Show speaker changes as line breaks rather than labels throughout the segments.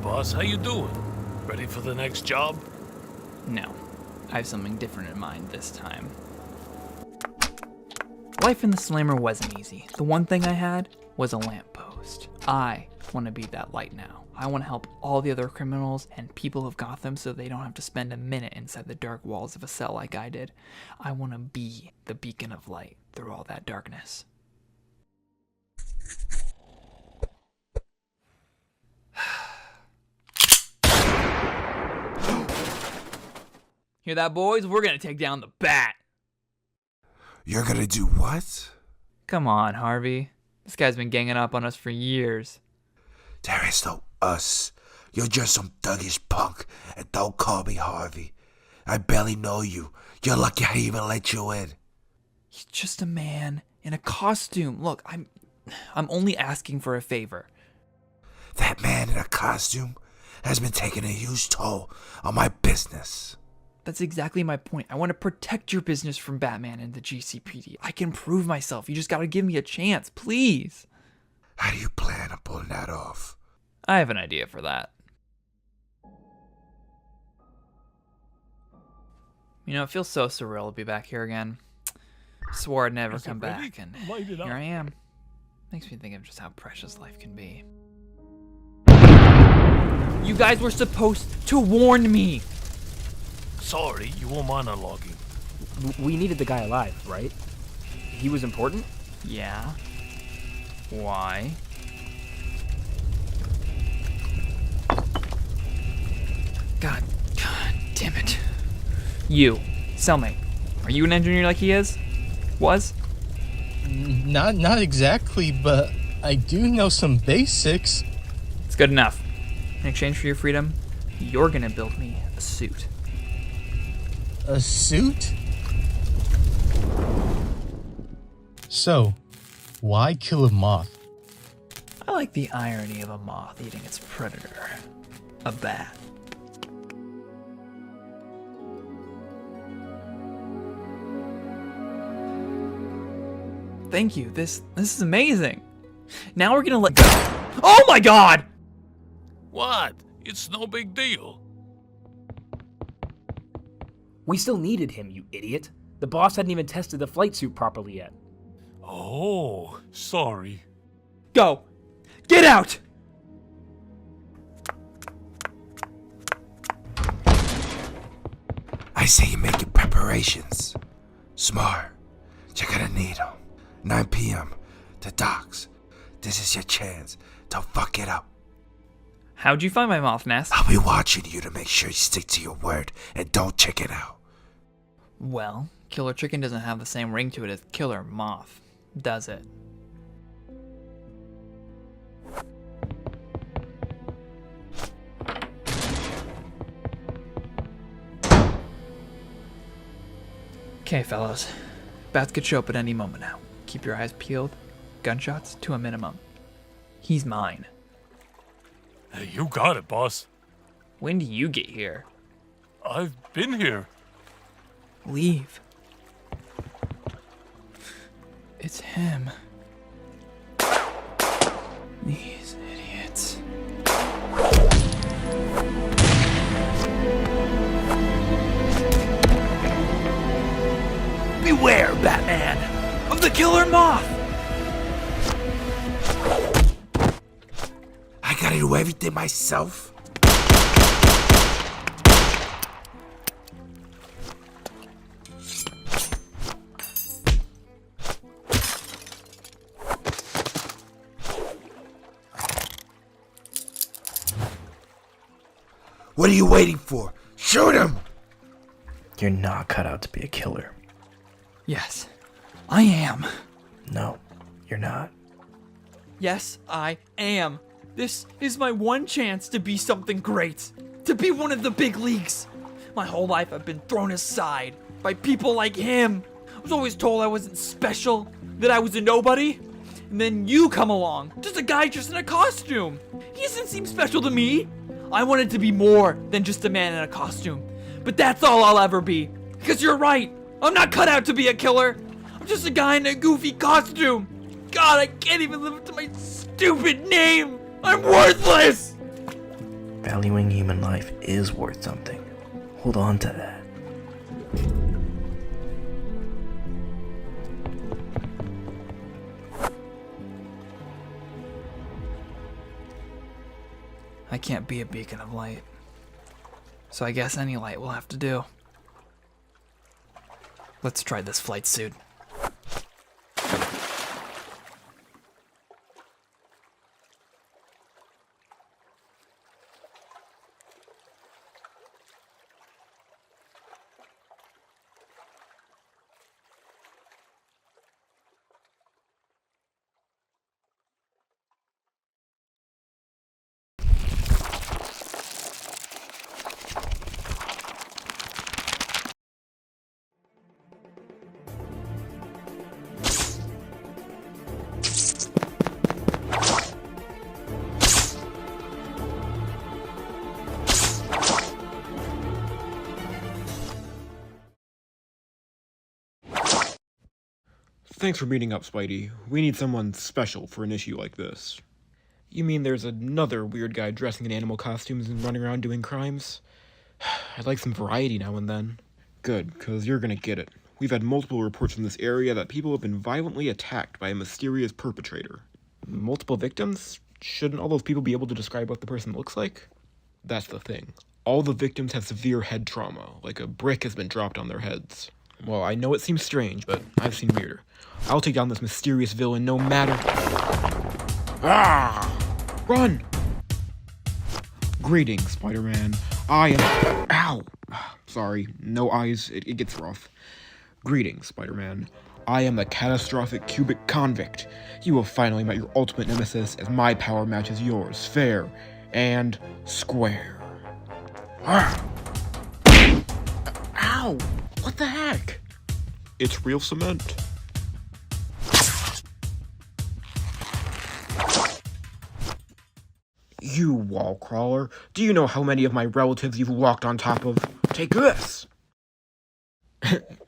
boss. How you doing? Ready for the next job?
No, I have something different in mind this time. Life in the Slammer wasn't easy. The one thing I had was a lamppost. I want to be that light now. I want to help all the other criminals and people of Gotham so they don't have to spend a minute inside the dark walls of a cell like I did. I want to be the beacon of light through all that darkness. Hear that, boys? We're gonna take down the Bat.
You're gonna do what?
Come on, Harvey. This guy's been ganging up on us for years.
There is no us. You're just some thuggish punk, and don't call me Harvey. I barely know you. You're lucky I even let you in.
He's just a man in a costume. Look, I'm only asking for a favor.
That man in a costume has been taking a huge toll on my business.
That's exactly my point. I want to protect your business from Batman and the GCPD. I can prove myself. You just gotta give me a chance, please.
How do you plan on pulling that off?
I have an idea for that. You know, it feels so surreal to be back here again. Swore I'd never come back, and here I am. Makes me think of just how precious life can be. You guys were supposed to warn me!
Sorry, you were monologuing.
We needed the guy alive, right? He was important?
Yeah. Why? God damn it. You, cellmate, are you an engineer like he was?
Not exactly, but I do know some basics.
It's good enough. In exchange for your freedom, you're gonna build me a suit.
A suit? So, why kill a moth?
I like the irony of a moth eating its predator, a bat. Thank you. This is amazing. Now we're gonna let go. Oh my God!
What? It's no big deal.
We still needed him, you idiot. The boss hadn't even tested the flight suit properly yet.
Oh, sorry.
Go! Get out!
I say you make your preparations. Smart. You're gonna need them. 9 p.m. The docks. This is your chance to fuck it up.
How'd you find my moth nest?
I'll be watching you to make sure you stick to your word and don't chicken out.
Well, Killer Chicken doesn't have the same ring to it as Killer Moth, does it? Okay, fellas. Bats could show up at any moment now. Keep your eyes peeled. Gunshots to a minimum. He's mine.
Hey, you got it, boss.
When do you get here?
I've been here.
Leave. It's him. These idiots. Beware, Batman, of the Killer Moth!
I gotta do everything myself? What are you waiting for? Shoot him!
You're not cut out to be a killer.
Yes, I am.
No, you're not.
Yes, I am. This is my one chance to be something great. To be one of the big leagues. My whole life I've been thrown aside by people like him. I was always told I wasn't special, that I was a nobody. And then you come along, just a guy just in a costume. He doesn't seem special to me. I wanted to be more than just a man in a costume. But that's all I'll ever be. Because you're right. I'm not cut out to be a killer. I'm just a guy in a goofy costume. God, I can't even live up to my stupid name. I'm worthless.
Valuing human life is worth something. Hold on to that.
I can't be a beacon of light. So I guess any light will have to do. Let's try this flight suit.
Thanks for meeting up, Spidey. We need someone special for an issue like this. You mean there's another weird guy dressing in animal costumes and running around doing crimes? I'd like some variety now and then. Good, 'cause you're gonna get it. We've had multiple reports from this area that people have been violently attacked by a mysterious perpetrator. Multiple victims? Shouldn't all those people be able to describe what the person looks like? That's the thing. All the victims have severe head trauma, like a brick has been dropped on their heads. Well, I know it seems strange, but I've seen weirder. I'll take down this mysterious villain no matter... Ah! Run! Greetings, Spider-Man. I am... Ow! Sorry, no eyes, it gets rough. Greetings, Spider-Man. I am the catastrophic cubic convict. You have finally met your ultimate nemesis as my power matches yours, fair and square. Ah! Ow! What the heck? It's real cement. You wall crawler, do you know how many of my relatives you've walked on top of? Take this!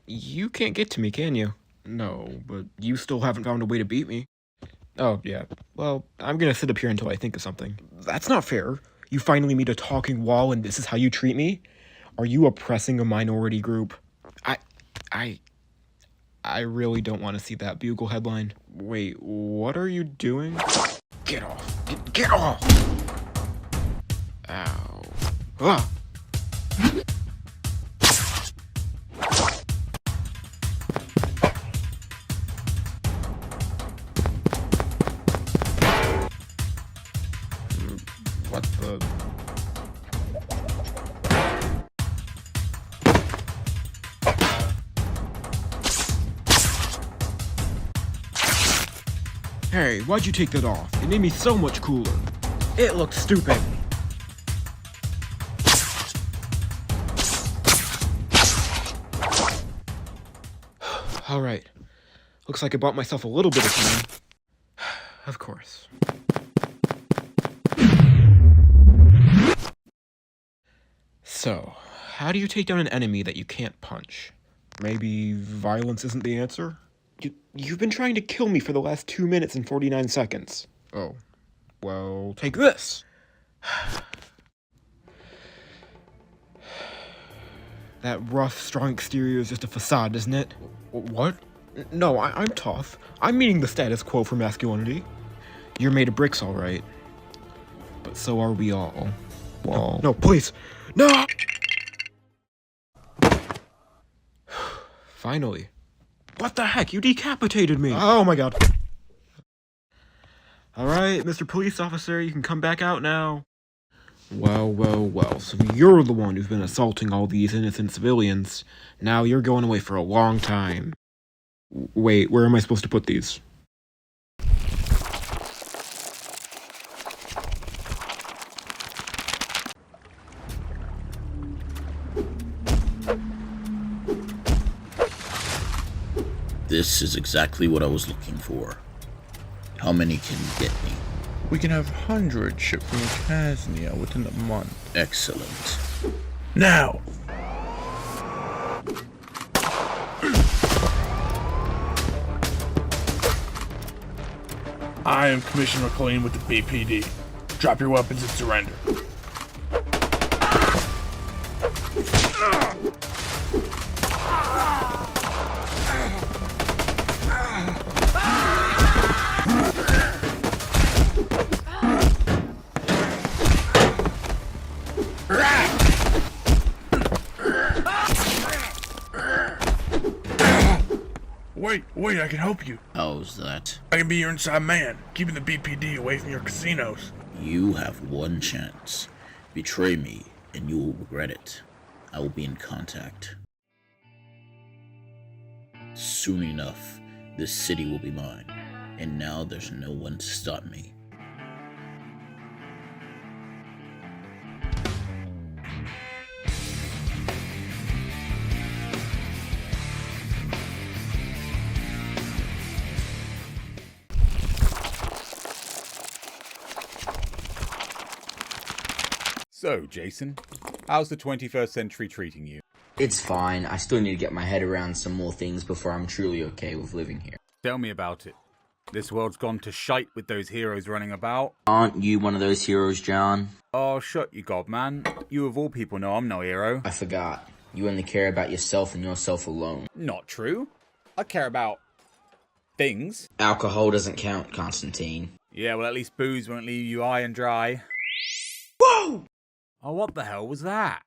You can't get to me, can you? No, but you still haven't found a way to beat me. Oh, yeah. Well, I'm gonna sit up here until I think of something. That's not fair. You finally meet a talking wall and this is how you treat me? Are you oppressing a minority group? I really don't want to see that Bugle headline. Wait, what are you doing? Get off! Get off! Ow. Ah! What the... Hey, why'd you take that off? It made me so much cooler. It looked stupid. Alright. Looks like I bought myself a little bit of time. Of course. So, how do you take down an enemy that you can't punch? Maybe violence isn't the answer? You've been trying to kill me for the last 2 minutes and 49 seconds. Oh. Well, take this! That rough, strong exterior is just a facade, isn't it? What? No, I'm tough. I'm meeting the status quo for masculinity. You're made of bricks, all right. But so are we all. Well... No, please! No! Finally. What the heck? You decapitated me! Oh my god. Alright, Mr. Police Officer, you can come back out now. Well, so you're the one who's been assaulting all these innocent civilians. Now you're going away for a long time. Wait, where am I supposed to put these?
This is exactly what I was looking for. How many can you get me?
We can have hundreds shipped from Casnia within a month.
Excellent.
Now! I am Commissioner McLean with the BPD. Drop your weapons and surrender. wait, I can help you.
How's that?
I can be your inside man, keeping the BPD away from your casinos.
You have one chance. Betray me, and you will regret it. I will be in contact. Soon enough, this city will be mine, and now there's no one to stop me.
So, Jason, how's the 21st century treating you?
It's fine. I still need to get my head around some more things before I'm truly okay with living here.
Tell me about it. This world's gone to shite with those heroes running about.
Aren't you one of those heroes, John?
Oh, shut you, God, man. You of all people know I'm no hero.
I forgot. You only care about yourself and yourself alone.
Not true. I care about things.
Alcohol doesn't count, Constantine.
Yeah, well, at least booze won't leave you high and dry.
Whoa!
Oh, what the hell was that?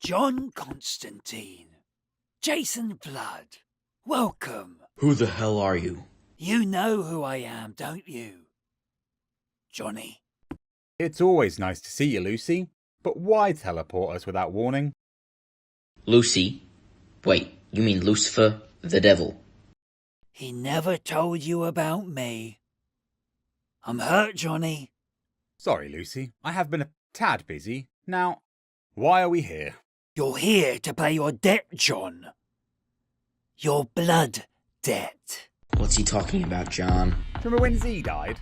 John Constantine. Jason Blood. Welcome.
Who the hell are you?
You know who I am, don't you? Johnny.
It's always nice to see you, Lucy. But why teleport us without warning?
Lucy? Wait, you mean Lucifer, the devil?
He never told you about me. I'm hurt, Johnny.
Sorry, Lucy. I have been a tad busy. Now, why are we here?
You're here to pay your debt, John. Your blood debt.
What's he talking about, John?
Remember when Z died?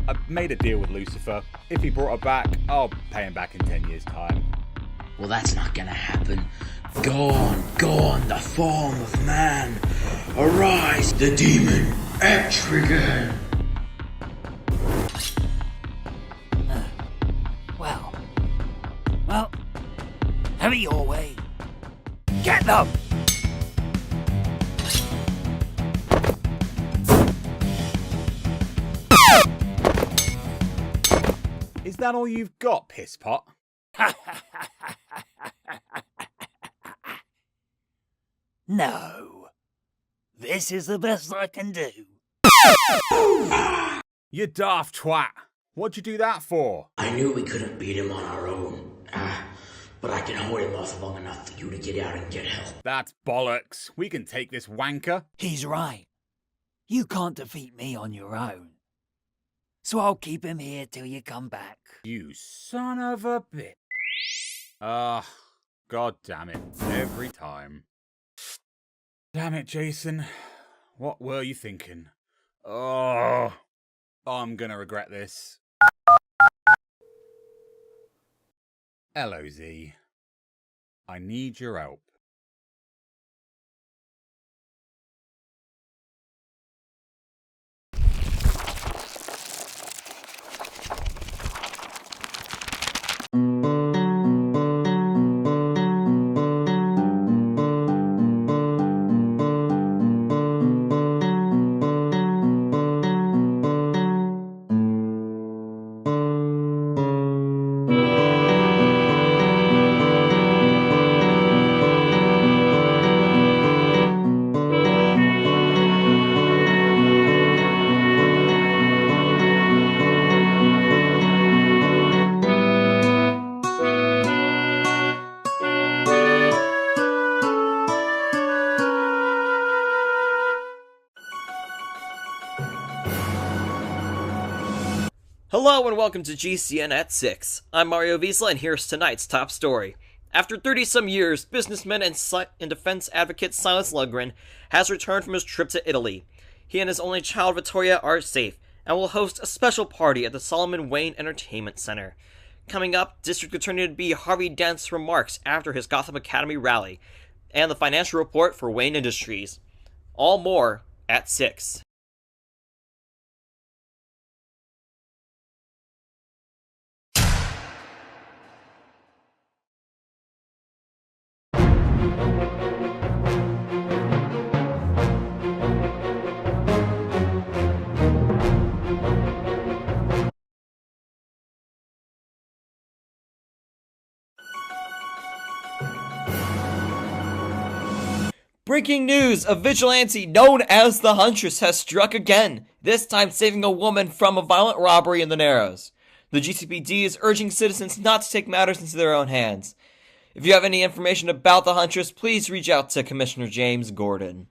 I made a deal with Lucifer. If he brought her back, I'll pay him back in 10 years' time.
Well, that's not gonna happen. Gone, the form of man. Arise, the demon, Etrigan.
Well, have it your way. Get them!
Is that all you've got, pisspot?
No. This is the best I can do.
You daft twat. What'd you do that for?
I knew we couldn't beat him on our own. But I can hold him off long enough for you to get out and get help.
That's bollocks. We can take this wanker.
He's right. You can't defeat me on your own. So I'll keep him here till you come back.
You son of a bitch. God damn it. Every time. Damn it, Jason. What were you thinking? Oh, I'm gonna regret this. Hello, Z. I need your help.
Hello and welcome to GCN at 6. I'm Mario Wiesla and here's tonight's top story. After 30-some years, businessman and defense advocate Silas Lundgren has returned from his trip to Italy. He and his only child Vittoria are safe and will host a special party at the Solomon Wayne Entertainment Center. Coming up, District Attorney to be Harvey Dent's remarks after his Gotham Academy rally, and the financial report for Wayne Industries. All more at 6. Breaking news! A vigilante known as the Huntress has struck again, this time saving a woman from a violent robbery in the Narrows. The GCPD is urging citizens not to take matters into their own hands. If you have any information about the Huntress, please reach out to Commissioner James Gordon.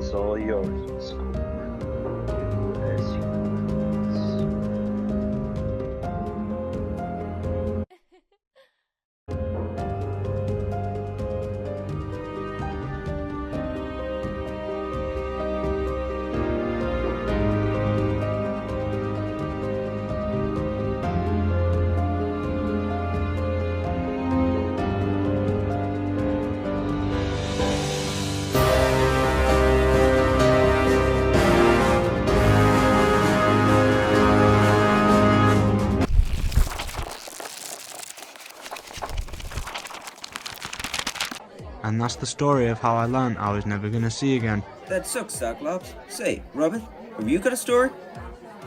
It's all yours, school. As you
And that's the story of how I learned I was never gonna see again.
That sucks, Cyclops. Say, Robert, have you got a story?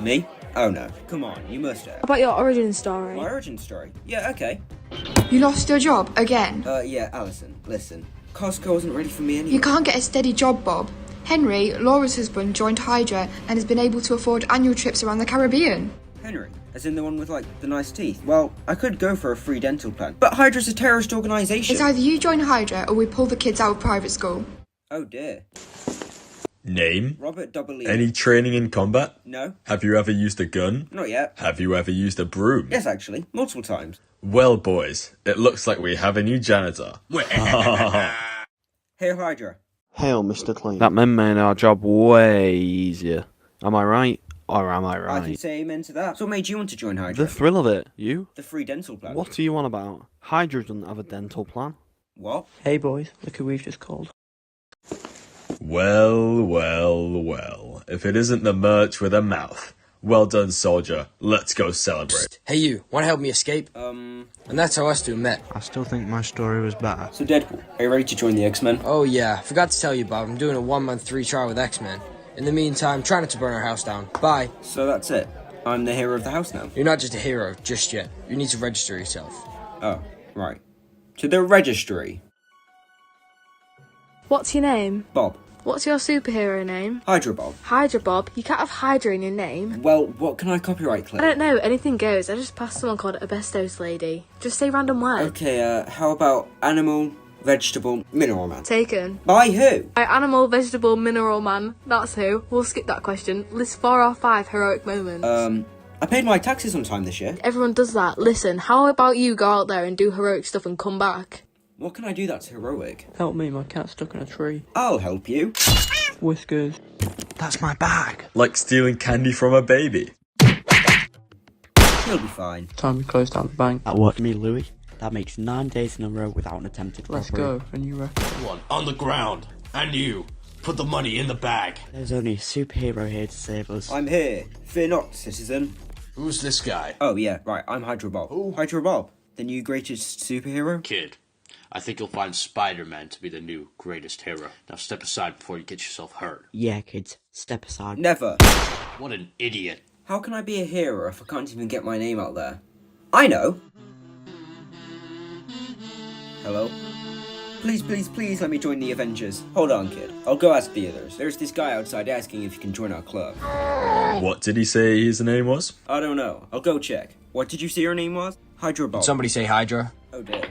Me? Oh no. Come on, you must have.
How about your origin story?
My origin story? Yeah, okay.
You lost your job again?
Yeah, Alison, listen. Costco wasn't ready for me anyway.
You can't get a steady job, Bob. Henry, Laura's husband, joined Hydra and has been able to afford annual trips around the Caribbean.
Henry? As in the one with, like, the nice teeth? Well, I could go for a free dental plan. But Hydra's a terrorist organisation.
It's either you join Hydra or we pull the kids out of private school.
Oh dear.
Name?
Robert W.
Any training in combat?
No.
Have you ever used a gun?
Not yet.
Have you ever used a broom?
Yes, actually. Multiple times.
Well, boys, it looks like we have a new janitor.
Hail Hydra.
Hail, Mr. Clean. That men made our job way easier. Am I right? Or am I right?
I can say amen to that. So what made you want to join Hydra?
The thrill of it. You?
The free dental plan.
What are you on about? Hydra doesn't have a dental plan.
What?
Hey boys, look who we've just called.
Well, well, well. If it isn't the merch with a mouth. Well done, soldier. Let's go celebrate.
Hey you, wanna help me escape? And that's how us two met.
I still think my story was better.
So Deadpool, are you ready to join the X-Men?
Oh yeah, forgot to tell you, Bob. I'm doing a 1-month free trial with X-Men. In the meantime, try not to burn our house down. Bye.
So that's it. I'm the hero of the house now.
You're not just a hero, just yet. You need to register yourself.
Oh, right. To the registry.
What's your name?
Bob.
What's your superhero name?
Hydra Bob.
Hydra Bob? You can't have Hydra in your name.
Well, what can I copyright claim?
I don't know, anything goes. I just passed someone called Asbestos Lady. Just say random word.
Okay, how about animal, vegetable, mineral man?
Taken.
By who?
By animal, vegetable, mineral man. That's who. We'll skip that question. List 4 or 5 heroic moments.
I paid my taxes on time this year.
Everyone does that. Listen, how about you go out there and do heroic stuff and come back?
What can I do that's heroic?
Help me, my cat's stuck in a tree.
I'll help you.
Whiskers.
That's my bag.
Like stealing candy from a baby.
He'll be fine.
Time we close down the bank.
That worked me, Louis. That makes 9 days in a row without an attempted robbery.
Let's go, and you reckon?
One on the ground. And you. Put the money in the bag.
There's only a superhero here to save us.
I'm here. Fear not, citizen.
Who's this guy?
Oh, yeah, right. I'm Hydra Bob. Who? Hydra Bob. The new greatest superhero?
Kid, I think you'll find Spider-Man to be the new greatest hero. Now step aside before you get yourself hurt.
Yeah, kids. Step aside.
Never.
What an idiot.
How can I be a hero if I can't even get my name out there? I know. Hello? Please, please, please let me join the Avengers. Hold on, kid. I'll go ask the others. There's this guy outside asking if he can join our club.
What did he say his name was?
I don't know. I'll go check. What did you say your name was? Hydra Bob.
Did somebody say Hydra?
Oh dear.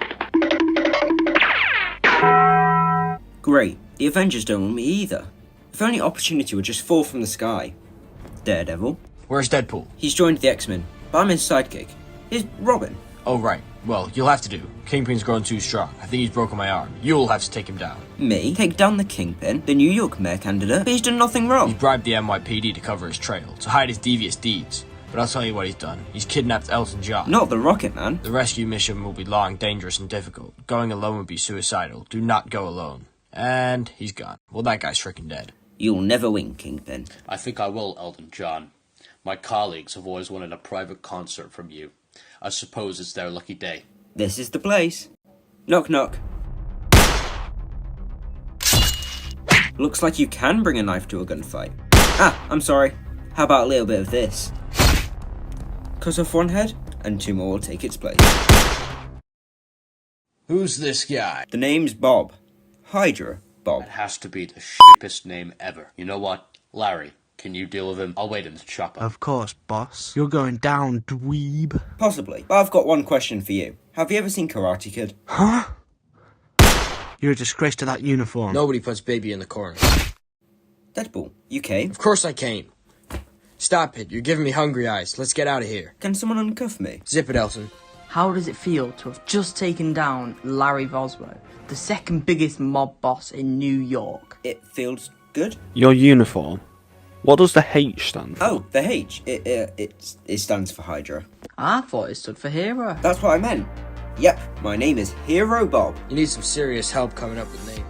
Great. The Avengers don't want me either. If only opportunity would just fall from the sky. Daredevil.
Where's Deadpool?
He's joined the X-Men, but I'm his sidekick. He's Robin.
Oh right. Well, you'll have to do. Kingpin's grown too strong. I think he's broken my arm. You'll have to take him down.
Me? Take down the Kingpin? The New York mayor candidate? But he's done nothing wrong.
He bribed the NYPD to cover his trail, to hide his devious deeds. But I'll tell you what he's done. He's kidnapped Elton John.
Not the Rocket Man.
The rescue mission will be long, dangerous, and difficult. Going alone would be suicidal. Do not go alone. And he's gone. Well, that guy's freaking dead.
You'll never win, Kingpin.
I think I will, Elton John. My colleagues have always wanted a private concert from you. I suppose it's their lucky day.
This is the place. Knock, knock. Looks like you can bring a knife to a gunfight. Ah, I'm sorry. How about a little bit of this? Cut off one head, and 2 more will take its place.
Who's this guy?
The name's Bob. Hydra Bob.
That has to be the shippest name ever. You know what? Larry, can you deal with him? I'll wait in the chopper.
Of course, boss. You're going down, dweeb.
Possibly, but I've got one question for you. Have you ever seen Karate Kid?
Huh? You're a disgrace to that uniform.
Nobody puts baby in the corner.
Deadpool, you came?
Of course I came. Stop it, you're giving me hungry eyes. Let's get out of here.
Can someone uncuff me?
Zip it, Elton.
How does it feel to have just taken down Larry Voswell, the second biggest mob boss in New York?
It feels good.
Your uniform. What does the H stand for?
Oh, the H. It stands for Hydra.
I thought it stood for hero.
That's what I meant. Yep, my name is Hero Bob.
You need some serious help coming up with names.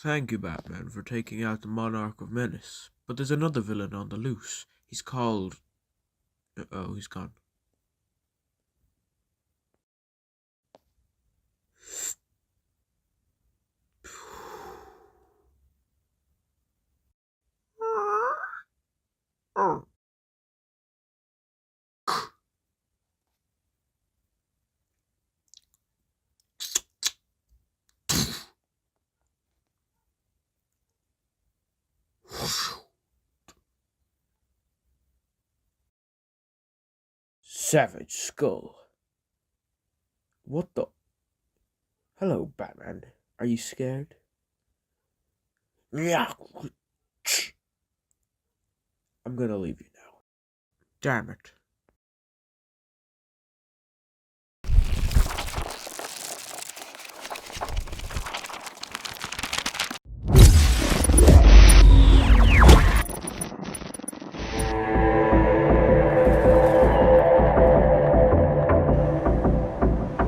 Thank you, Batman, for taking out the Monarch of Menace. But there's another villain on the loose. He's called... Oh, he's gone.
Savage Skull. What the... Hello, Batman. Are you scared? I'm gonna leave you now.
Damn it.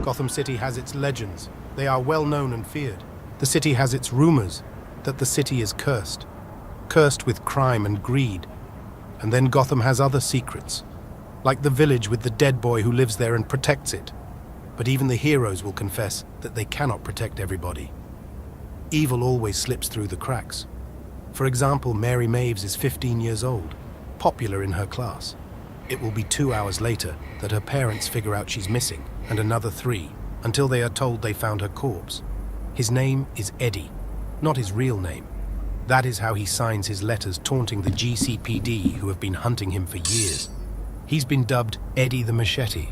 Gotham City has its legends. They are well known and feared. The city has its rumors that the city is cursed. Cursed with crime and greed. And then Gotham has other secrets, like the village with the dead boy who lives there and protects it. But even the heroes will confess that they cannot protect everybody. Evil always slips through the cracks. For example, Mary Maves is 15 years old, popular in her class. It will be 2 hours later that her parents figure out she's missing, and another 3, until they are told they found her corpse. His name is Eddie, not his real name. That is how he signs his letters taunting the GCPD who have been hunting him for years. He's been dubbed Eddie the Machete,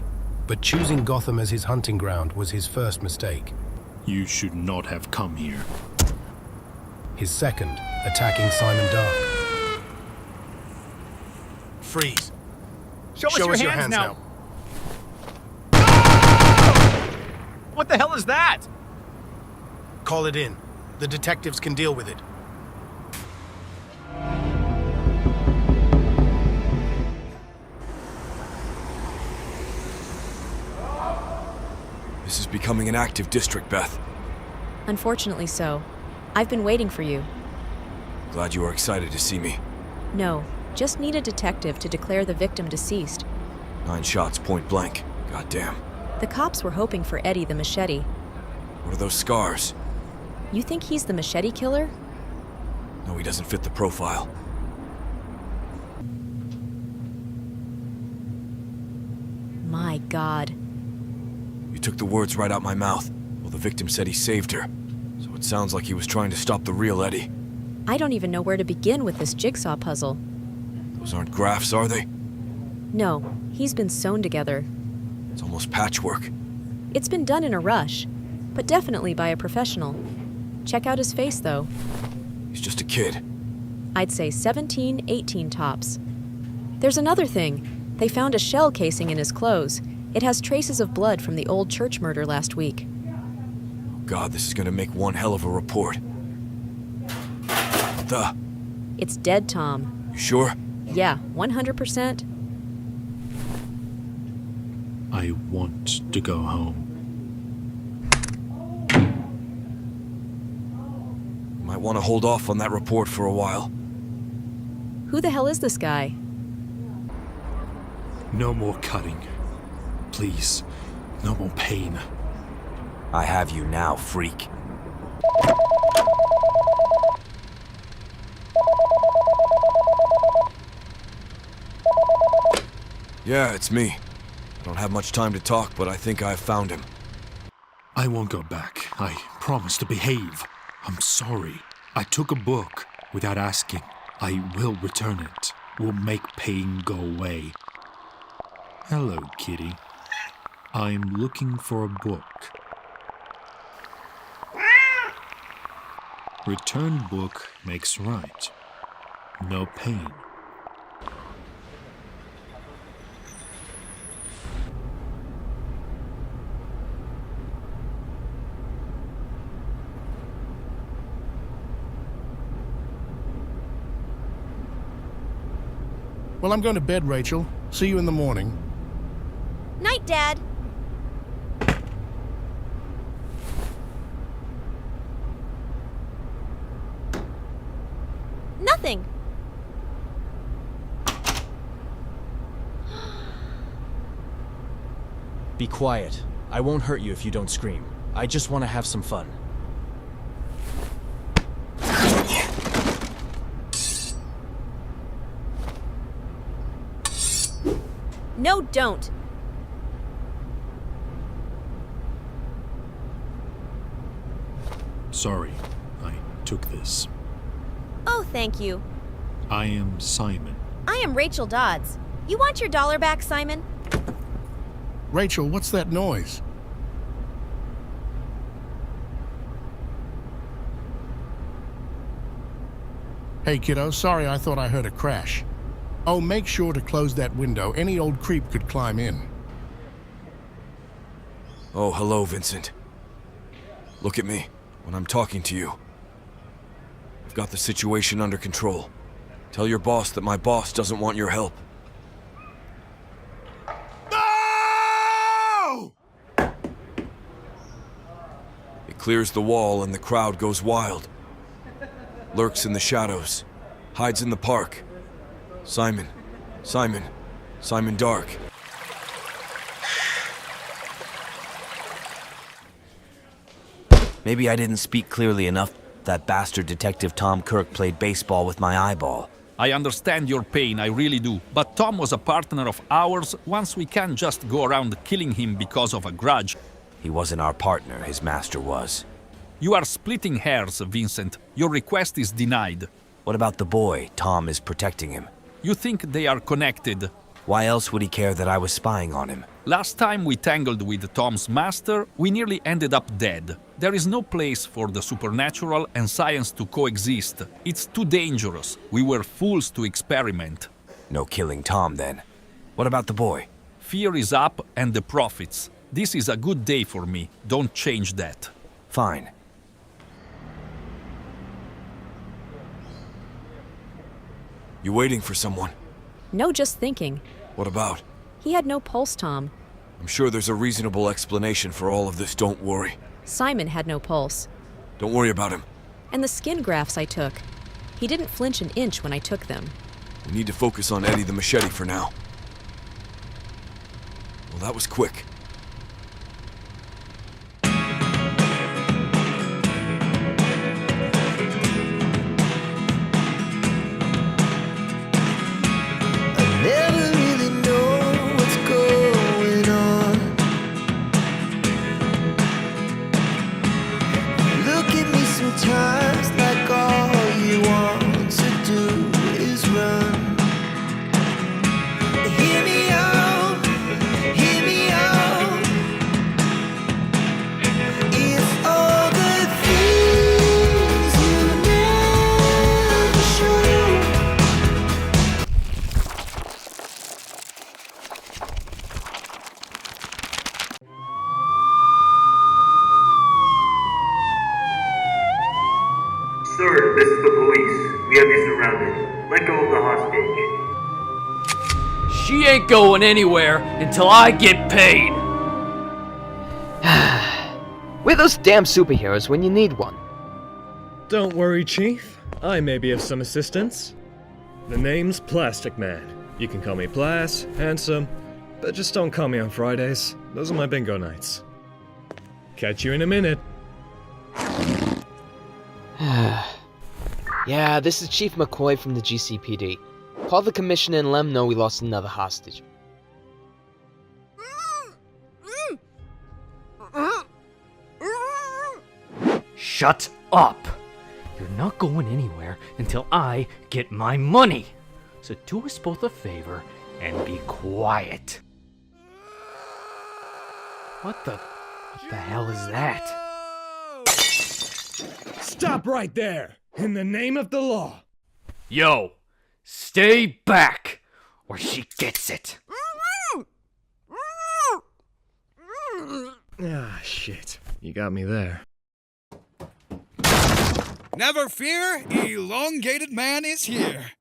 but choosing Gotham as his hunting ground was his first mistake.
You should not have come here.
His second, attacking Simon Dark. Freeze.
Show us your hands now. What the hell is that?
Call it in. The detectives can deal with it.
This is becoming an active district, Beth.
Unfortunately so. I've been waiting for you.
Glad you are excited to see me.
No, just need a detective to declare the victim deceased.
9 shots, point blank. Goddamn.
The cops were hoping for Eddie the Machete.
What are those scars?
You think he's the machete killer?
No, he doesn't fit the profile.
My God.
You took the words right out my mouth. Well, the victim said he saved her. So it sounds like he was trying to stop the real Eddie.
I don't even know where to begin with this jigsaw puzzle.
Those aren't graphs, are they?
No, he's been sewn together.
It's almost patchwork.
It's been done in a rush, but definitely by a professional. Check out his face, though.
He's just a kid.
I'd say 17, 18 tops. There's another thing. They found a shell casing in his clothes. It has traces of blood from the old church murder last week.
Oh God, this is gonna make one hell of a report. What the?
It's dead, Tom.
You sure?
Yeah, 100%.
I want to go home.
Might want to hold off on that report for a while.
Who the hell is this guy?
No more cutting. Please, no more pain.
I have you now, freak. Yeah, it's me. I don't have much time to talk, but I think I've found him.
I won't go back. I promise to behave. I'm sorry. I took a book without asking. I will return it. We'll make pain go away. Hello, kitty. I'm looking for a book. Returned book makes right. No pain.
Well, I'm going to bed, Rachel. See you in the morning.
Night, Dad. Nothing.
Be quiet. I won't hurt you if you don't scream. I just want to have some fun.
No, don't.
Sorry, I took this.
Oh, thank you.
I am Simon.
I am Rachel Dodds. You want your $1 back, Simon?
Rachel, what's that noise? Hey, kiddo, sorry, I thought I heard a crash. Oh, make sure to close that window. Any old creep could climb in.
Oh, hello, Vincent. Look at me when I'm talking to you. I've got the situation under control. Tell your boss that my boss doesn't want your help.
No!
It clears the wall and the crowd goes wild. Lurks in the shadows. Hides in the park. Simon Dark.
Maybe I didn't speak clearly enough. That bastard Detective Tom Kirk played baseball with my eyeball.
I understand your pain, I really do. But Tom was a partner of ours. Once we can't just go around killing him because of a grudge.
He wasn't our partner, his master was.
You are splitting hairs, Vincent. Your request is denied.
What about the boy? Tom is protecting him.
You think they are connected?
Why else would he care that I was spying on him?
Last time we tangled with Tom's master, we nearly ended up dead. There is no place for the supernatural and science to coexist. It's too dangerous. We were fools to experiment.
No killing Tom, then. What about the boy?
Fear is up and the profits. This is a good day for me. Don't change that.
Fine.
You waiting for someone?
No, just thinking.
What about?
He had no pulse, Tom.
I'm sure there's a reasonable explanation for all of this, don't worry.
Simon had no pulse.
Don't worry about him.
And the skin grafts I took. He didn't flinch an inch when I took them.
We need to focus on Eddie the Machete for now. Well, that was quick.
Never really know what's going on. Look at me sometimes like all you want to do is run. Hear me out, hear me out. It's all the things you never show.
Sir, this is the police. We have you surrounded. Let go of the hostage. She ain't going anywhere until I get paid.
We're those damn superheroes when you need one.
Don't worry, Chief. I may be of some assistance. The name's Plastic Man. You can call me Plas, Handsome, but just don't call me on Fridays. Those are my bingo nights. Catch you in a minute.
Yeah, this is Chief McCoy from the GCPD. Call the commissioner and let him know we lost another hostage.
Shut up! You're not going anywhere until I get my money. So do us both a favor and be quiet. What the hell is that?
Stop right there! In the name of the law!
Yo, stay back, or she gets it.
Ah, shit. You got me there.
Never fear, Elongated Man is here.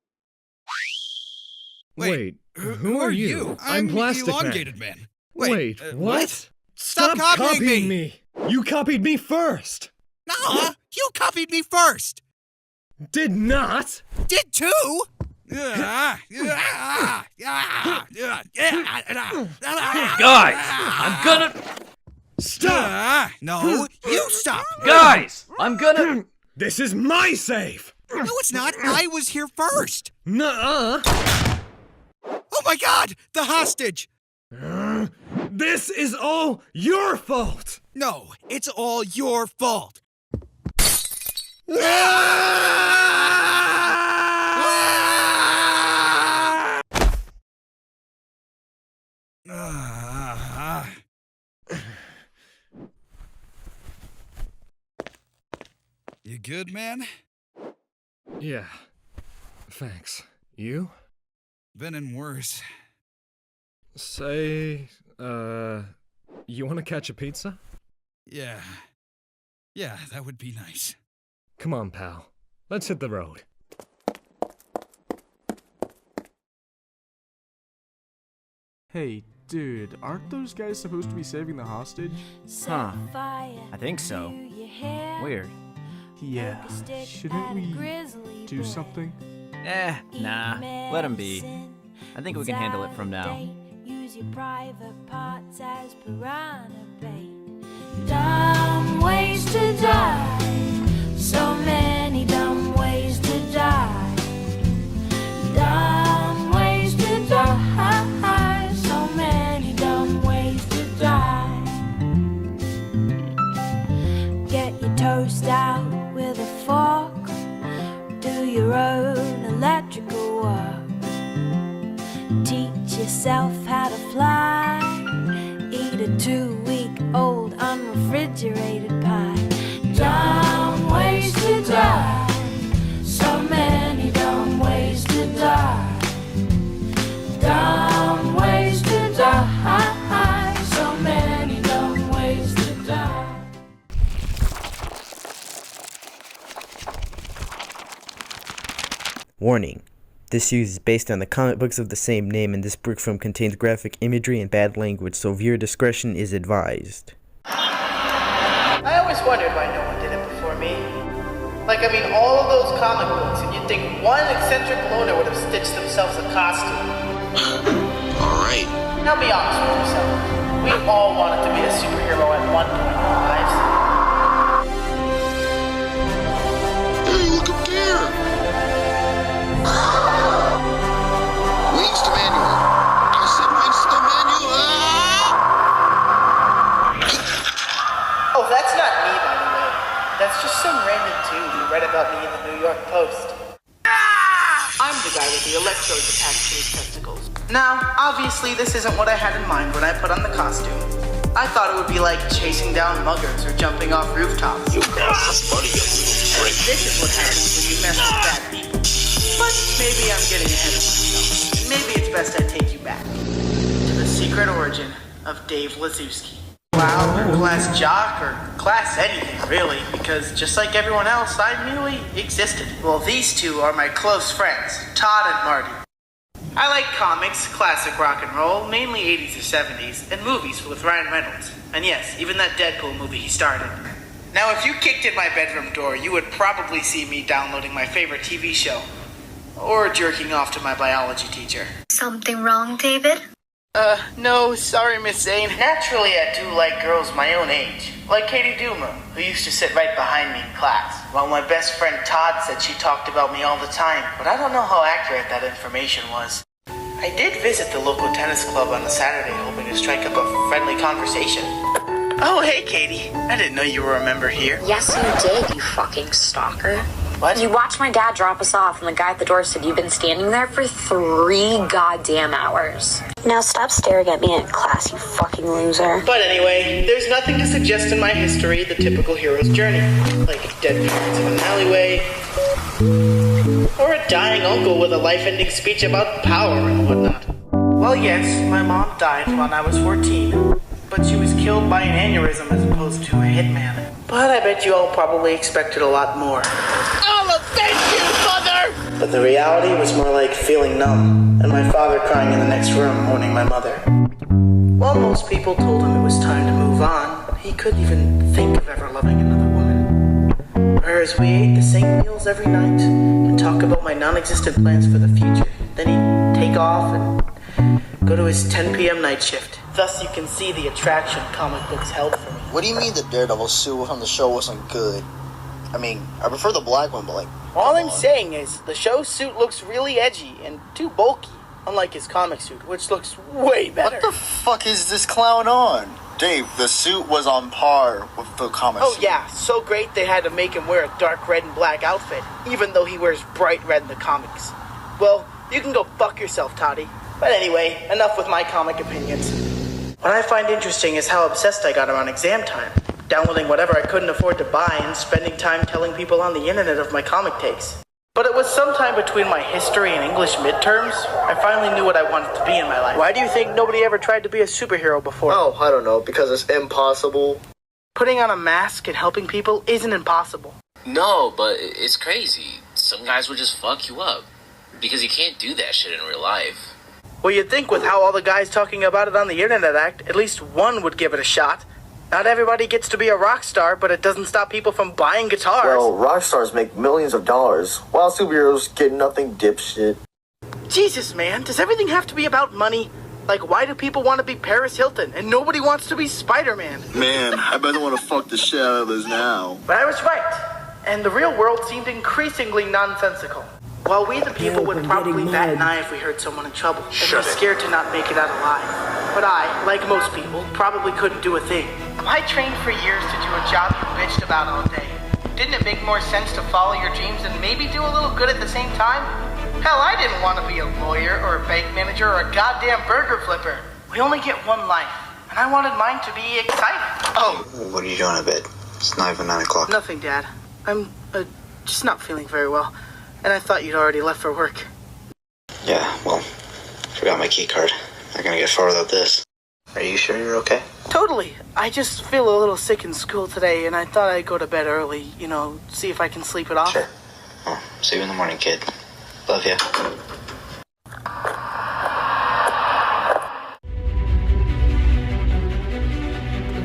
Wait, who are you? I'm Plastic
Elongated
Man.
Man.
Wait, what?
Stop copying
me! You copied me first!
Nah, you copied me first!
Did not!
Did too!
Guys, I'm gonna...
Stop!
No, you stop!
Guys, I'm gonna...
This is my safe!
No, it's not. I was here first.
Nuh-uh.
Oh my god! The hostage!
This is all your fault!
No, it's all your fault. You good, man?
Yeah. Thanks. You?
Been in worse.
Say, you wanna catch a pizza?
Yeah. Yeah, that would be nice.
Come on, pal. Let's hit the road.
Hey, dude, aren't those guys supposed to be saving the hostage?
Huh. I think so. Weird.
Yeah, shouldn't we do something?
Nah. Let him be. I think we can handle it from now.
Use your private parts as piranha bait. Dumb ways to die. So many dumb ways to die. Dumb ways to die. So many dumb ways to die. Get your toast out with a fork. Do your own electrical work. Teach yourself how to fly. Eat a 2-week-old unrefrigerated pie. Dumb ways to die. So many dumb ways to die. Dumb ways to die. So many dumb ways to die.
Warning. This series is based on the comic books of the same name, and this brick film contains graphic imagery and bad language, so viewer discretion is advised.
I always wondered why no one did it before me. Like, I mean, all of those comic books, and you'd think one eccentric loner would have stitched themselves a costume.
Alright.
Now be honest with yourself. We all wanted to be a superhero at one point in our lives.
Hey, look up there! Wings to manual. I said wings to manual.
Oh, that's not me, by the way. That's just some random dude who read about me in the New York Post. I'm the guy with the electrodes attached to his testicles. Now, obviously, this isn't what I had in mind when I put on the costume. I thought it would be like chasing down muggers or jumping off rooftops.
You got money, you little prick.
This is what happens when you mess with bad people. But maybe I'm getting ahead of myself. And maybe it's best I take you back to the secret origin of Dave Lazowski. Wow, or class jock, or class anything, really, because just like everyone else, I merely existed. Well, these two are my close friends, Todd and Marty. I like comics, classic rock and roll, mainly 80s or 70s, and movies with Ryan Reynolds. And yes, even that Deadpool movie he starred in. Now, if you kicked in my bedroom door, you would probably see me downloading my favorite TV show. Or jerking off to my biology teacher.
Something wrong, David?
No, sorry, Miss Zane. Naturally, I do like girls my own age. Like Katie Duma, who used to sit right behind me in class. While my best friend Todd said she talked about me all the time, but I don't know how accurate that information was. I did visit the local tennis club on a Saturday, hoping to strike up a friendly conversation. Oh, hey, Katie. I didn't know you were a member here.
Yes, you did, you fucking stalker.
What?
You watched my dad drop us off, and the guy at the door said you've been standing there for 3 goddamn hours. Now stop staring at me in class, you fucking loser.
But anyway, there's nothing to suggest in my history the typical hero's journey. Like dead parents in an alleyway, or a dying uncle with a life-ending speech about power and whatnot. Well, yes, my mom died when I was 14, but she was killed by an aneurysm as opposed to a hitman. But I bet you all probably expected a lot more. Oh, thank you, Mother! But the reality was more like feeling numb, and my father crying in the next room mourning my mother. While most people told him it was time to move on, he couldn't even think of ever loving another woman. Whereas we ate the same meals every night, and talk about my non-existent plans for the future. Then he'd take off and go to his 10 p.m. night shift. Thus you can see the attraction comic books held for me.
What do you mean the Daredevil suit from the show wasn't good? I mean, I prefer the black one, but like...
All I'm saying is, the show suit looks really edgy and too bulky, unlike his comic suit, which looks way better.
What the fuck is this clown on? Dave, the suit was on par with the comic suit.
Oh yeah, so great they had to make him wear a dark red and black outfit, even though he wears bright red in the comics. Well, you can go fuck yourself, Toddy. But anyway, enough with my comic opinions. What I find interesting is how obsessed I got around exam time, downloading whatever I couldn't afford to buy and spending time telling people on the internet of my comic takes. But it was sometime between my history and English midterms, I finally knew what I wanted to be in my life. Why do you think nobody ever tried to be a superhero before?
Oh, I don't know, because it's impossible.
Putting on a mask and helping people isn't impossible.
No, but it's crazy. Some guys will just fuck you up, because you can't do that shit in real life.
Well, you'd think with how all the guys talking about it on the internet act, at least one would give it a shot. Not everybody gets to be a rock star, but it doesn't stop people from buying guitars.
Well, rock stars make millions of dollars, while superheroes get nothing, dipshit.
Jesus, man, does everything have to be about money? Like, why do people want to be Paris Hilton, and nobody wants to be Spider-Man?
Man, I better want to fuck the shit out of this now.
But I was right, and the real world seemed increasingly nonsensical. While we the people would probably bat an eye if we heard someone in trouble, and be scared to not make it out alive. But I, like most people, probably couldn't do a thing. I trained for years to do a job you bitched about all day. Didn't it make more sense to follow your dreams and maybe do a little good at the same time? Hell, I didn't want to be a lawyer or a bank manager or a goddamn burger flipper. We only get one life, and I wanted mine to be exciting. Oh.
What are you doing in bed? It's not even 9 o'clock.
Nothing, Dad. I'm just not feeling very well. And I thought you'd already left for work.
Yeah, well, forgot my key card. Not gonna get far without this. Are you sure you're okay?
Totally. I just feel a little sick in school today, and I thought I'd go to bed early, see if I can sleep it off.
Sure. Well, see you in the morning, kid. Love ya.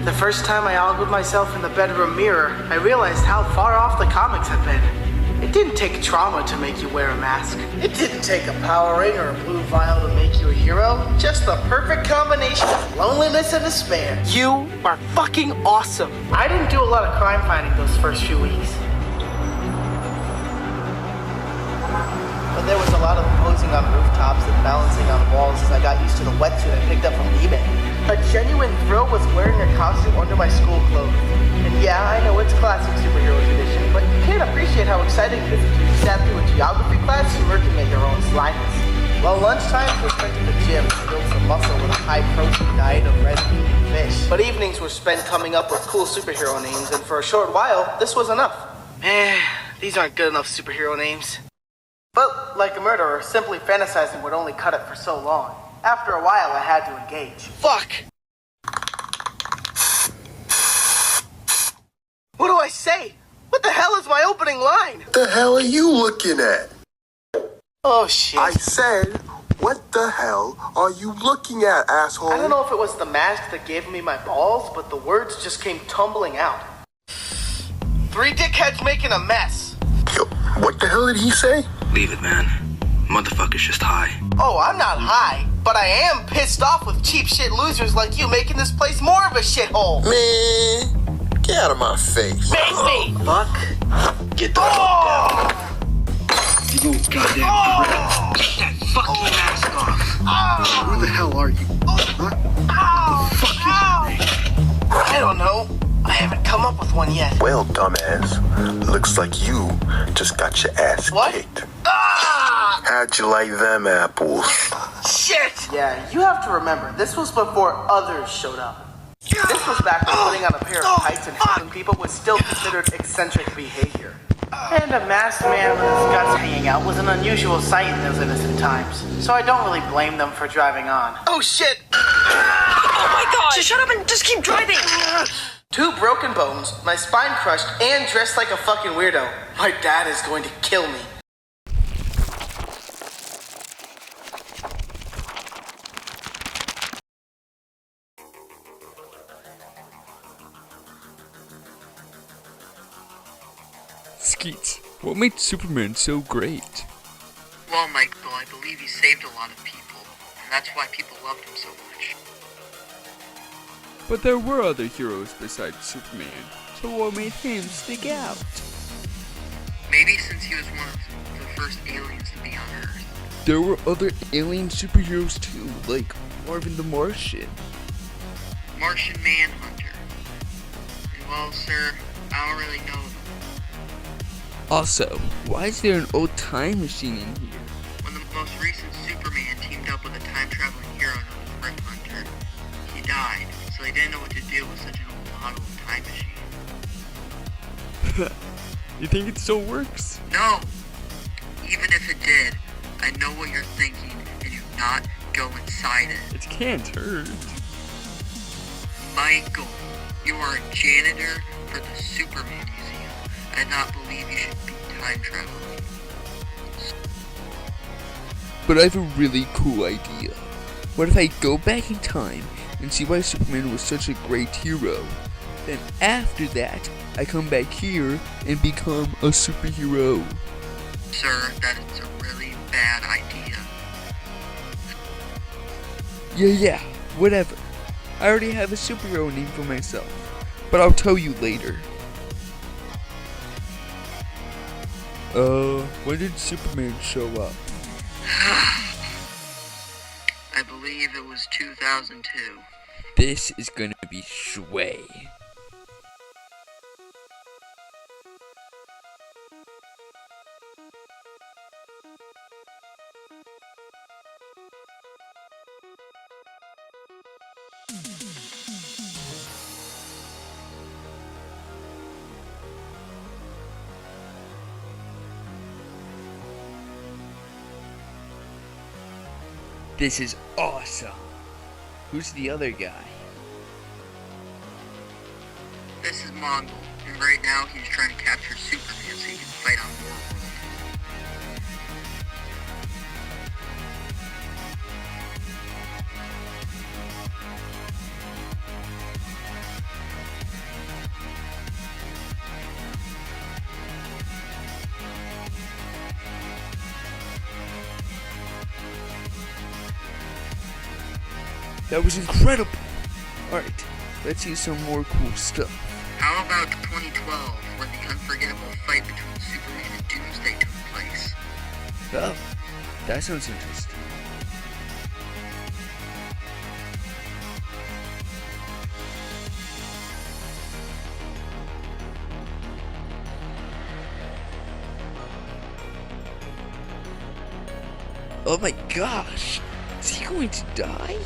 The first time I ogled myself in the bedroom mirror, I realized how far off the comics had been. It didn't take trauma to make you wear a mask. It didn't take a power ring or a blue vial to make you a hero. Just the perfect combination of loneliness and despair. You are fucking awesome. I didn't do a lot of crime fighting those first few weeks. But there was a lot of posing on rooftops and balancing on walls as I got used to the wetsuit I picked up from eBay. A genuine thrill was wearing a costume under my school clothes. And yeah, I know it's classic superhero tradition, but you can't appreciate how exciting it is until you sat through a geography class smirking at your own slyness. While lunchtimes were spent in the gym to build some muscle with a high-protein diet of red meat and fish. But evenings were spent coming up with cool superhero names, and for a short while, this was enough. These aren't good enough superhero names. But, like a murderer, simply fantasizing would only cut it for so long. After a while, I had to engage. Fuck! What do I say? What the hell is my opening line?
The hell are you looking at?
Oh, shit.
I said,
What the hell are you looking at, asshole?
I don't know if it was the mask that gave me my balls, but the words just came tumbling out. 3 dickheads making a mess.
Yo, what the hell did he say?
Leave it, man. Motherfucker's just high.
Oh, I'm not high, but I am pissed off with cheap shit losers like you making this place more of a shithole.
Man, get out of my face.
Make me!
Fuck. Get the fuck down. You goddamn crap. Take that fucking mask off. Who the hell are you? What the fuck is your name?
I don't know. I haven't come up with one yet.
Well, dumbass, looks like you just got your ass kicked. How'd you like them apples?
Shit! Yeah, you have to remember, this was before others showed up. This was back when putting on a pair of tights and helping people was still considered eccentric behavior. And a masked man with his guts hanging out was an unusual sight in those innocent times. So I don't really blame them for driving on. Oh shit!
Oh my god! Just shut up and just keep driving!
2 broken bones, my spine crushed, and dressed like a fucking weirdo. My dad is going to kill me.
Skeets, what made Superman so great?
Well, Michael, I believe he saved a lot of people, and that's why people loved him so much.
But there were other heroes besides Superman, so what made him stick out?
Maybe since he was one of the first aliens to be on Earth.
There were other alien superheroes too, like Marvin the Martian.
Martian Manhunter. Well, sir, I don't really know them.
Also, why is there an old time machine in here?
When the most recent Superman teamed up with a time-traveling hero known as Rick Hunter, he died, so they didn't know what to do with such an old model of time machine.
You think it still works?
No! Even if it did, I know what you're thinking, and do not go inside it.
It can't hurt.
Michael, you are a janitor for the Superman Museum. I did not believe you should be time traveling.
But I have a really cool idea. What if I go back in time and see why Superman was such a great hero? Then after that, I come back here and become a superhero.
Sir, that is a really bad idea.
Yeah, whatever. I already have a superhero name for myself, but I'll tell you later. When did Superman show up?
I believe it was 2002.
This is gonna be sway. This is awesome. Who's the other guy?
This is Mongol, and right now he's trying to capture Superman so he can fight on Warworld.
That was incredible! Alright, let's see some more cool stuff.
How about 2012, when the unforgettable fight between Superman and Doomsday took place?
Oh, that sounds interesting. Oh my gosh! Is he going to die?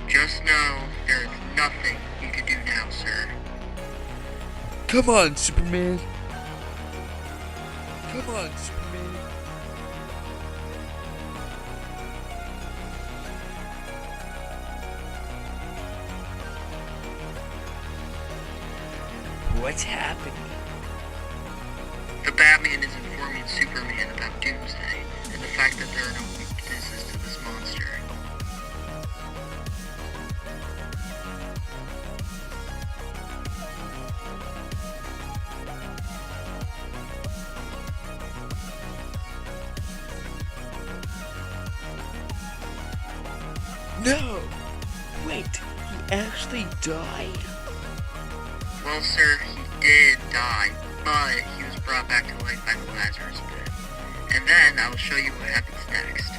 Just know, there is nothing you can do now, sir.
Come on, Superman! Come on, Superman! What's happening?
The Batman is informing and Superman about Doomsday, and the fact that there are no weaknesses to this monster.
No! Wait, he actually died?
Well, sir, he did die, but he was brought back to life by the Lazarus pit. And then I will show you what happens next.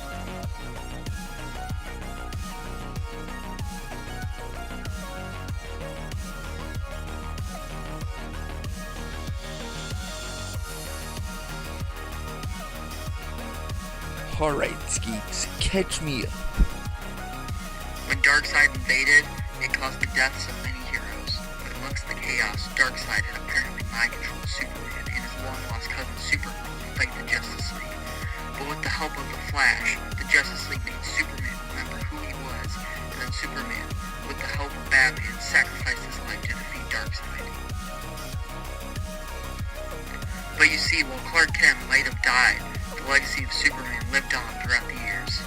Alright, Skeets, catch me up.
When Darkseid invaded, it caused the deaths of many heroes. But amongst the chaos, Darkseid had apparently mind-controlled Superman and his long-lost cousin Superman to fight the Justice League. But with the help of the Flash, the Justice League made Superman remember who he was, and then Superman, with the help of Batman, sacrificed his life to defeat Darkseid. But you see, while Clark Kent might have died, the legacy of Superman lived on throughout the years.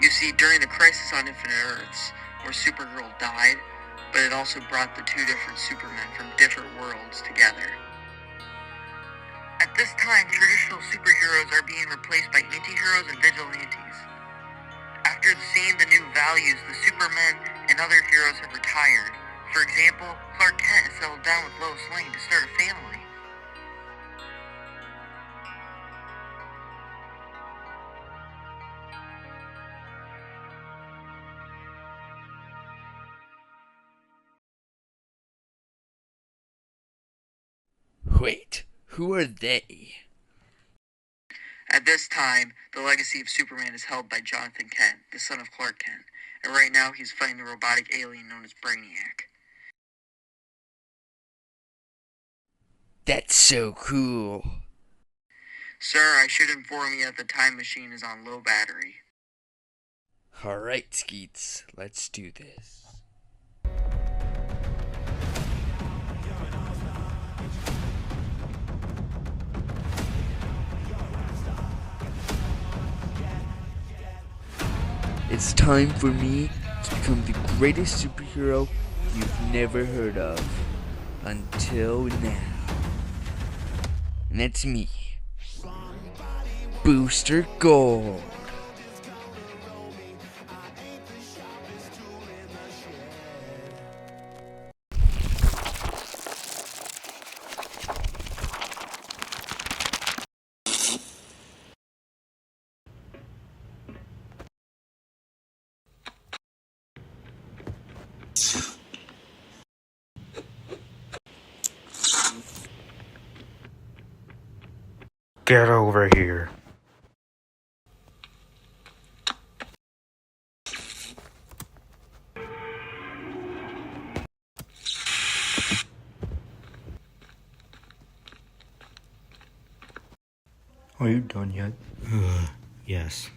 You see, during the Crisis on Infinite Earths, where Supergirl died, but it also brought the two different Supermen from different worlds together. At this time, traditional superheroes are being replaced by anti-heroes and vigilantes. After seeing the new values, the Supermen and other heroes have retired. For example, Clark Kent has settled down with Lois Lane to start a family.
Wait, who are they?
At this time, the legacy of Superman is held by Jonathan Kent, the son of Clark Kent, and right now he's fighting the robotic alien known as Brainiac.
That's so cool.
Sir, I should inform you that the time machine is on low battery.
Alright, Skeets, let's do this. It's time for me to become the greatest superhero you've never heard of. Until now. And that's me. Booster Gold.
Get over here. Are you done yet? Yes.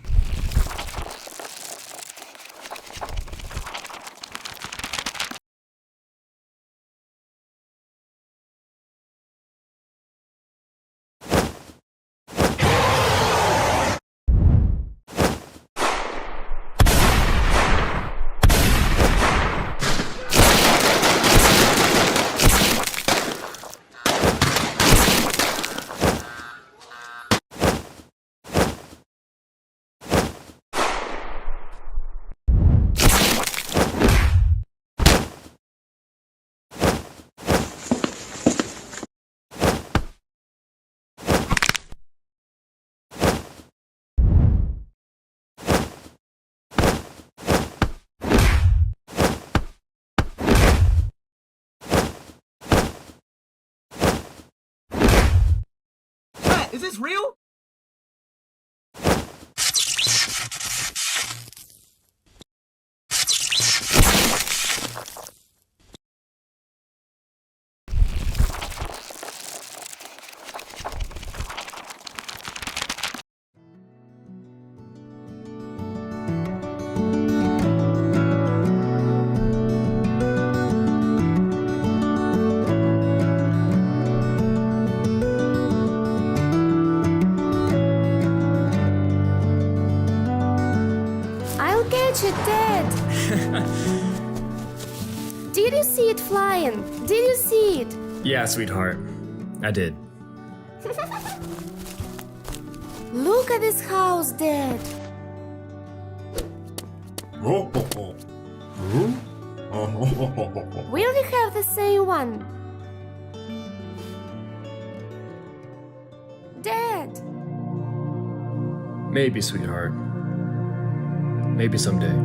Is this real?
it dead? Did you see it flying? Did you see it?
Yeah, sweetheart. I did.
Look at this house, Dad. Will you have the same one? Dad!
Maybe, sweetheart. Maybe someday.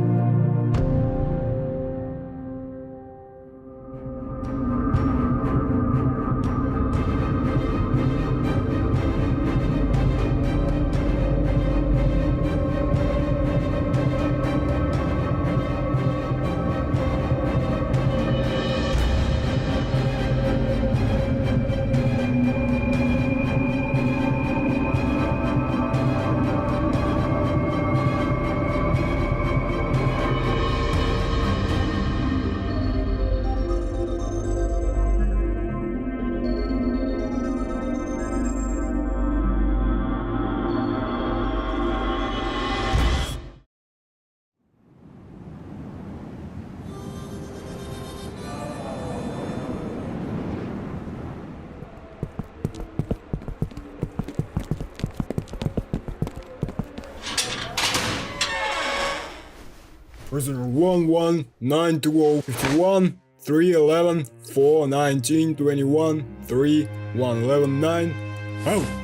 Prisoner 11920 51 311 419 21 3 111 9. Oh!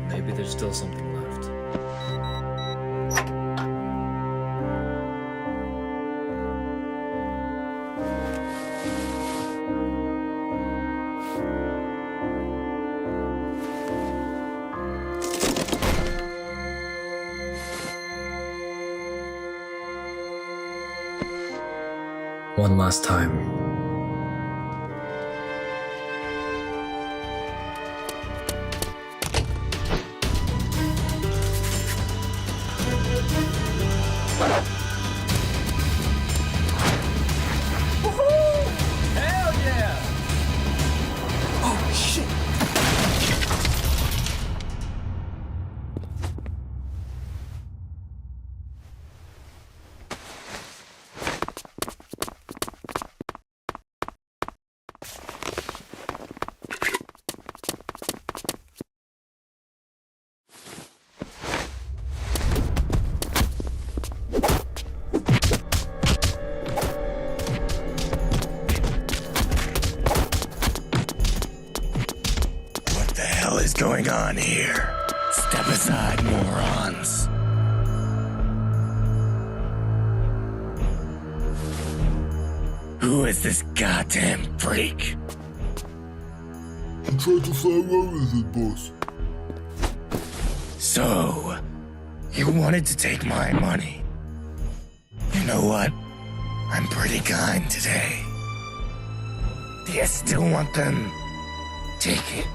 Maybe there's still something left. One last time.
Hell yeah! Oh shit! What the hell is going on here? Step aside, morons. Who is this goddamn freak?
He tried to fly away with it, boss.
So, you wanted to take my money. You know what? I'm pretty kind today. Do you still want them? Take it.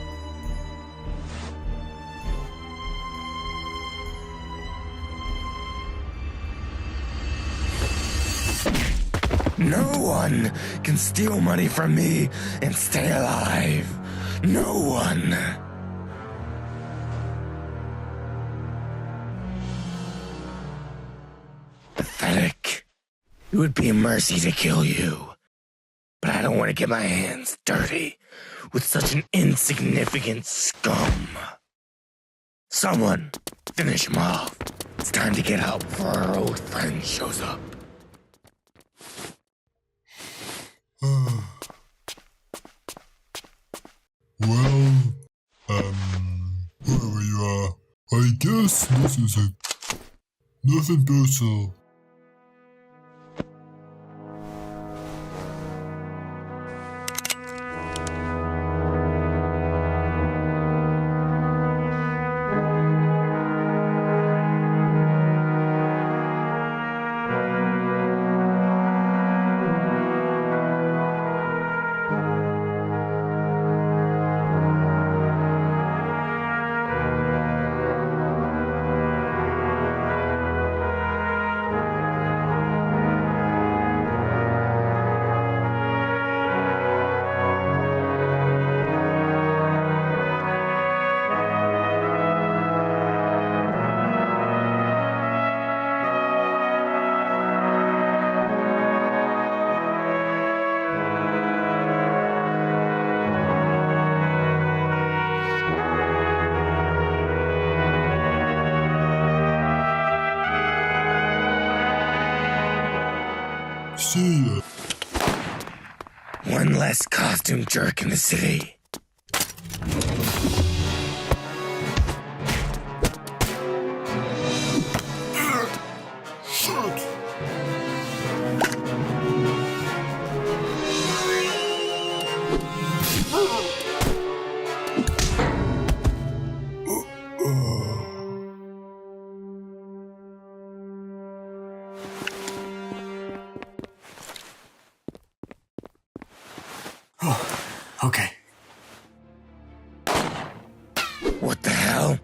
No one can steal money from me and stay alive. No one. Pathetic. It would be a mercy to kill you. But I don't want to get my hands dirty with such an insignificant scum. Someone, finish him off. It's time to get out before our old friend shows up.
Well, I guess this is it. Nothing personal. See ya.
One less costume jerk in the city.
Shit.
Okay. What the hell?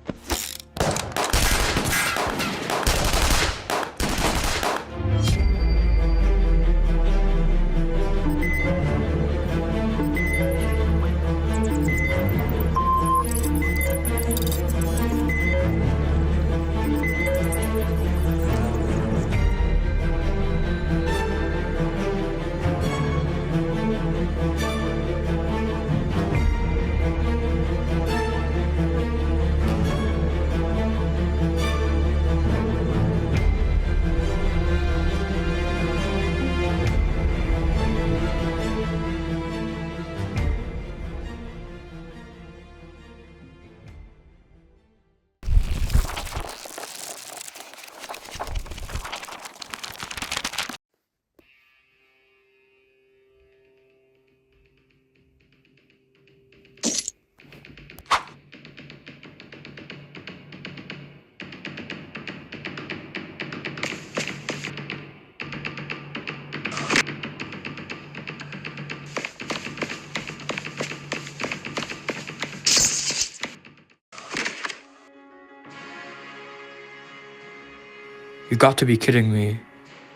You got to be kidding me.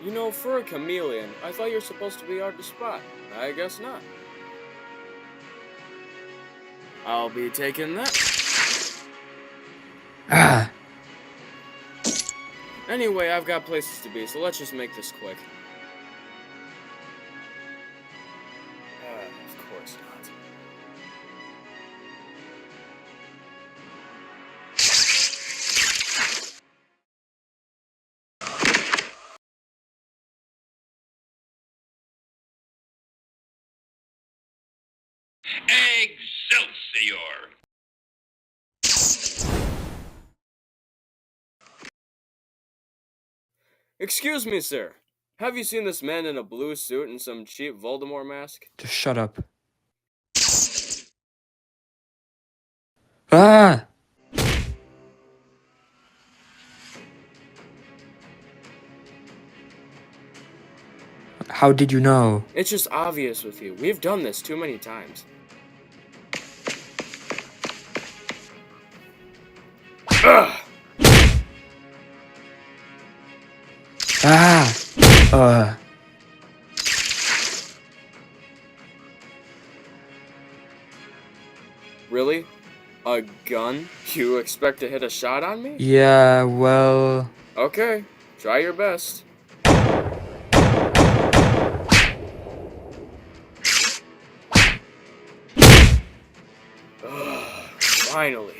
You know, for a chameleon, I thought you were supposed to be hard to spot. I guess not. I'll be taking that.
Ah!
Anyway, I've got places to be, so let's just make this quick. Of course not.
Excelsior!
Excuse me, sir. Have you seen this man in a blue suit and some cheap Voldemort mask?
Just shut up. Ah! How did you know?
It's just obvious with you. We've done this too many times. Ugh!
Ah!
Really? A gun? You expect to hit a shot on me?
Yeah, well...
Okay, try your best. Ugh, finally.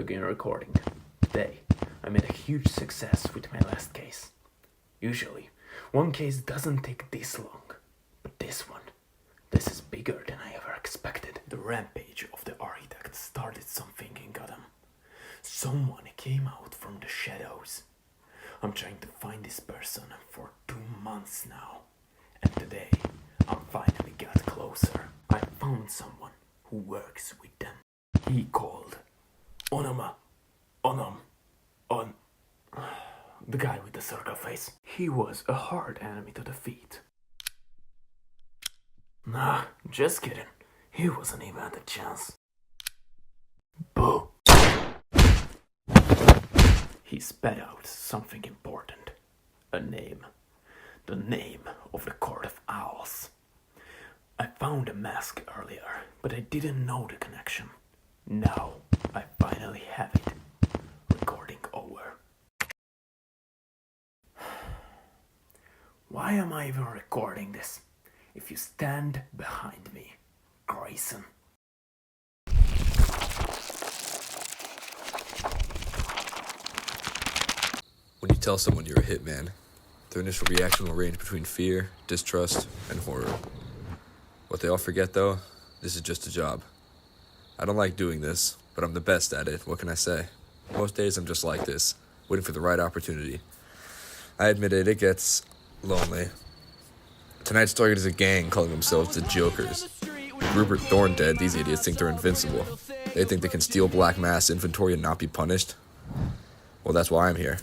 begin recording. Today, I made a huge success with my last case. Usually, one case doesn't take this long, but this is bigger than I ever expected. The rampage of the architect started something in Gotham. Someone came out from the shadows. I'm trying to find this person for 2 months now, and today, I finally got closer. I found someone who works with them. He called the guy with the circle face. He was a hard enemy to defeat. Nah, just kidding. He wasn't even at a chance. Boo. He spat out something important. A name. The name of the Court of Owls. I found a mask earlier, but I didn't know the connection. Now, I finally have it. Recording over. Why am I even recording this? If you stand behind me, Grayson.
When you tell someone you're a hitman, their initial reaction will range between fear, distrust, and horror. What they all forget though, this is just a job. I don't like doing this, but I'm the best at it, what can I say? Most days I'm just like this, waiting for the right opportunity. I admit it gets lonely. Tonight's target is a gang calling themselves the Jokers. With Rupert Thorne dead, these idiots think they're invincible. They think they can steal black mass inventory and not be punished. Well, that's why I'm here.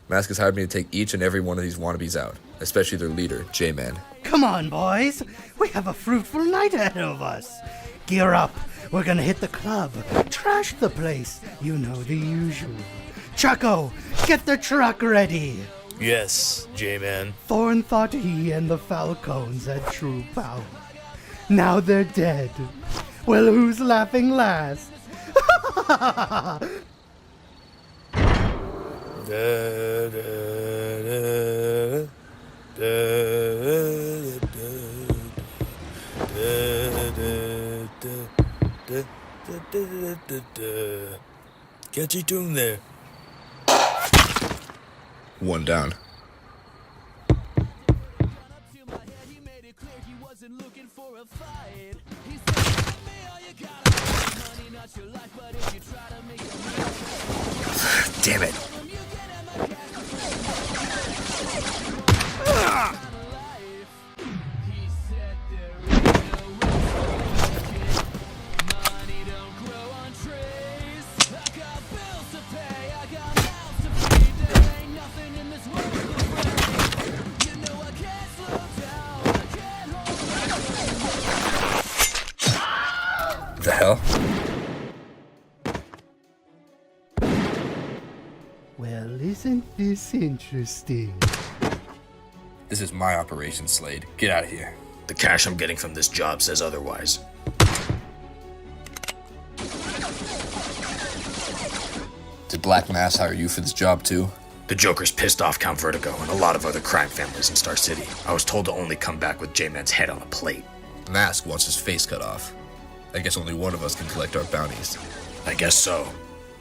Mask has hired me to take each and every one of these wannabes out, especially their leader, J-Man.
Come on, boys. We have a fruitful night ahead of us. Gear up. We're gonna hit the club. Trash the place. You know the usual. Chucko, get the truck ready.
Yes, J-Man.
Thorne thought he and the Falcons had true power. Now they're dead. Well, who's laughing last?
Catchy tune there.
One down.
Damn it.
The hell?
Well, isn't this interesting?
This is my operation, Slade. Get out of here.
The cash I'm getting from this job says otherwise.
Did Black Mass hire you for this job too?
The Joker's pissed off Count Vertigo and a lot of other crime families in Star City. I was told to only come back with J-Man's head on a plate.
Mask wants his face cut off. I guess only one of us can collect our bounties.
I guess so.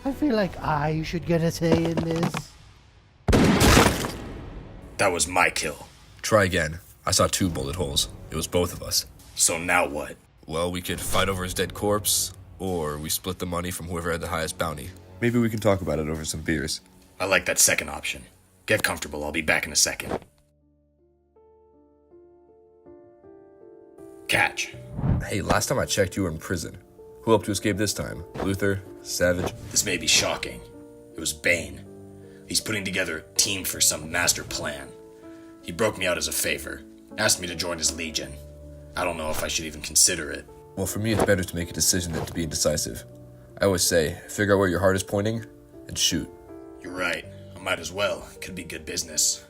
I feel like I should get a say in this.
That was my kill.
Try again. I saw 2 bullet holes. It was both of us.
So now what?
Well, we could fight over his dead corpse, or we split the money from whoever had the highest bounty. Maybe we can talk about it over some beers.
I like that second option. Get comfortable, I'll be back in a second. Catch.
Hey, last time I checked, you were in prison. Who helped you escape this time? Luther? Savage?
This may be shocking. It was Bane. He's putting together a team for some master plan. He broke me out as a favor, asked me to join his legion. I don't know if I should even consider it.
Well, for me, it's better to make a decision than to be indecisive. I always say, figure out where your heart is pointing, and shoot.
You're right. I might as well. Could be good business.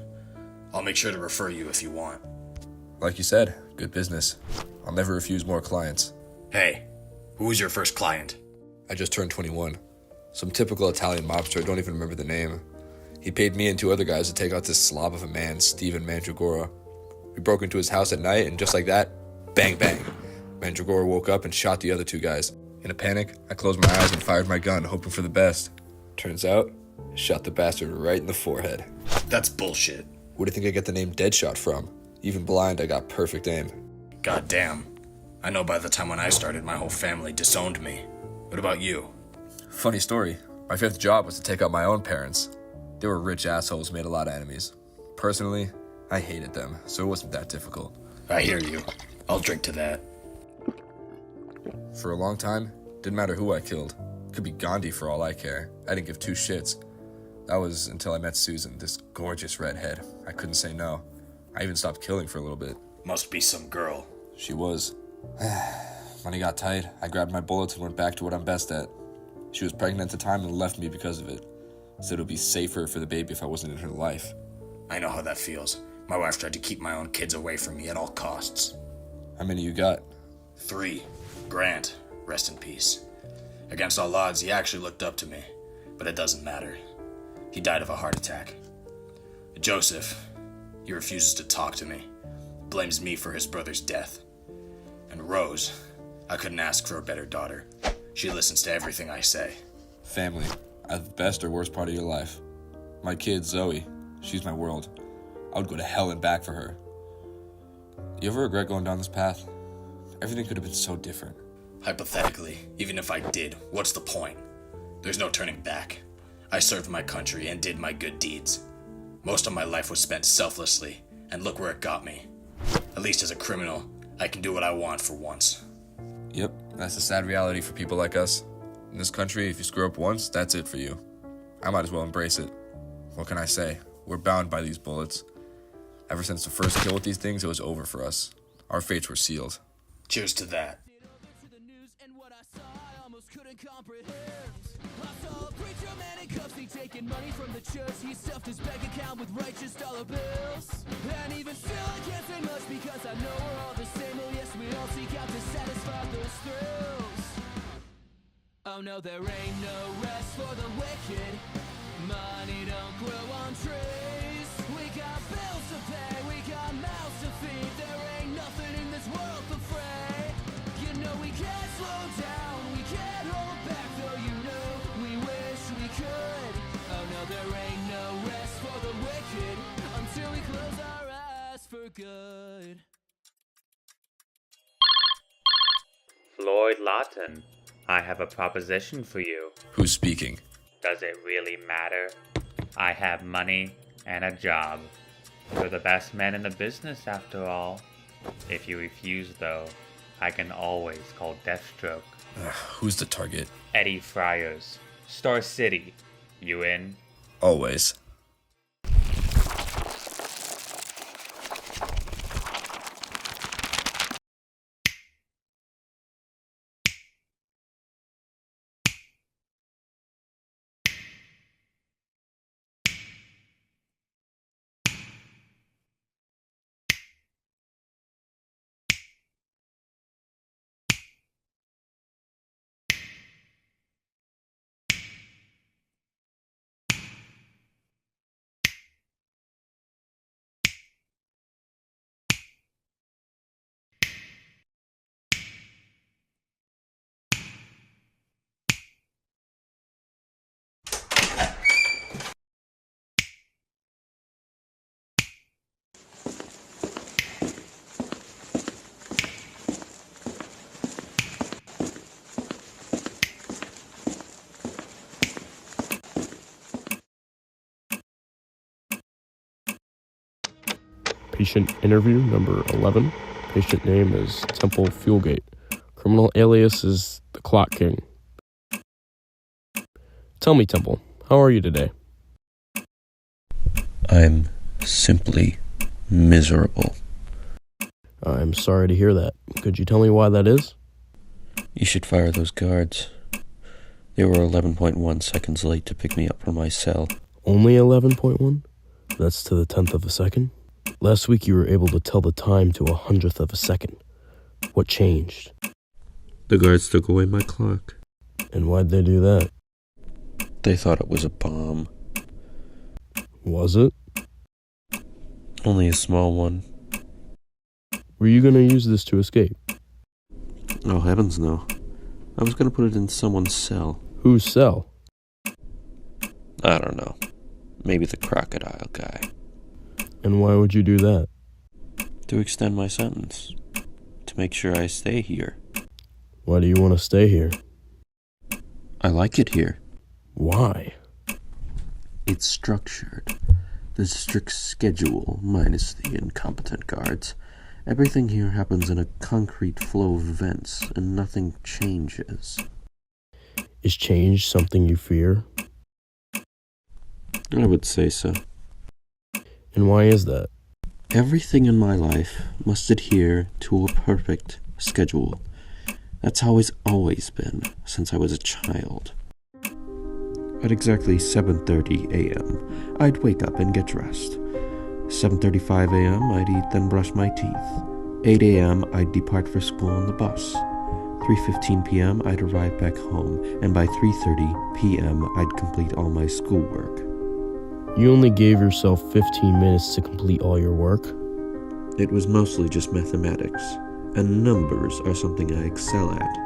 I'll make sure to refer you if you want.
Like you said, good business. I'll never refuse more clients.
Hey, who was your first client?
I just turned 21. Some typical Italian mobster, I don't even remember the name. He paid me and 2 other guys to take out this slob of a man, Steven Mandragora. We broke into his house at night, and just like that, bang bang. Mandragora woke up and shot the other 2 guys. In a panic, I closed my eyes and fired my gun, hoping for the best. Turns out, I shot the bastard right in the forehead.
That's bullshit.
Where do you think I get the name Deadshot from? Even blind, I got perfect aim.
God damn. I know by the time when I started, my whole family disowned me. What about you?
Funny story. My 5th job was to take out my own parents. They were rich assholes who made a lot of enemies. Personally, I hated them, so it wasn't that difficult.
I hear you. I'll drink to that.
For a long time, didn't matter who I killed. Could be Gandhi for all I care. I didn't give 2 shits. That was until I met Susan, this gorgeous redhead. I couldn't say no. I even stopped killing for a little bit.
Must be some girl.
She was. Money got tight. I grabbed my bullets and went back to what I'm best at. She was pregnant at the time and left me because of it. Said it would be safer for the baby if I wasn't in her life.
I know how that feels. My wife tried to keep my own kids away from me at all costs.
How many you got?
3. Grant, rest in peace. Against all odds, he actually looked up to me. But it doesn't matter. He died of a heart attack. Joseph, he refuses to talk to me. Blames me for his brother's death. And Rose, I couldn't ask for a better daughter. She listens to everything I say.
Family, either the best or worst part of your life. My kid, Zoe, she's my world. I would go to hell and back for her. You ever regret going down this path? Everything could have been so different.
Hypothetically, even if I did, what's the point? There's no turning back. I served my country and did my good deeds. Most of my life was spent selflessly, and look where it got me. At least as a criminal, I can do what I want for once.
Yep, that's the sad reality for people like us. In this country, if you screw up once, that's it for you. I might as well embrace it. What can I say? We're bound by these bullets. Ever since the first kill with these things, it was over for us. Our fates were sealed.
Cheers to that.
Taking money from the church, he stuffed his bank account with righteous dollar bills. And even still, I can't say much because I know we're all the same. Oh yes, we all seek out to satisfy those thrills. Oh no, there ain't no rest for the wicked. Money don't grow on trees. We got bills to pay, we got mouths to feed. There ain't nothing in this world for free. You know we can't slow down, we can't hold back, though you know we wish we could. Oh no, there ain't no rest for the wicked until we close our eyes for good.
Floyd Lawton, I have a proposition for you.
Who's speaking?
Does it really matter? I have money and a job. You're the best man in the business after all. If you refuse though, I can always call Deathstroke.
Who's the target?
Eddie Friars, Star City. You in?
Always.
Patient interview number 11. Patient name is Temple Fuelgate. Criminal alias is the Clock King. Tell me, Temple, how are you today?
I'm simply miserable.
I'm sorry to hear that. Could you tell me why that is?
You should fire those guards. They were 11.1 seconds late to pick me up from my cell.
Only 11.1? That's to the 10th of a second? Last week you were able to tell the time to 100th of a second. What changed?
The guards took away my clock.
And why'd they do that?
They thought it was a bomb.
Was it?
Only a small one.
Were you gonna use this to escape?
Oh, heavens no. I was gonna put it in someone's cell.
Whose cell?
I don't know. Maybe the crocodile guy.
And why would you do that?
To extend my sentence. To make sure I stay here.
Why do you want to stay here?
I like it here.
Why?
It's structured. There's a strict schedule, minus the incompetent guards. Everything here happens in a concrete flow of events, and nothing changes.
Is change something you fear?
I would say so.
And why is that?
Everything in my life must adhere to a perfect schedule. That's how it's always been, since I was a child. At exactly 7:30 a.m., I'd wake up and get dressed. 7:35 a.m., I'd eat, then brush my teeth. 8 a.m., I'd depart for school on the bus. 3:15 p.m., I'd arrive back home, and by 3:30 p.m., I'd complete all my schoolwork.
You only gave yourself 15 minutes to complete all your work?
It was mostly just mathematics, and numbers are something I excel at.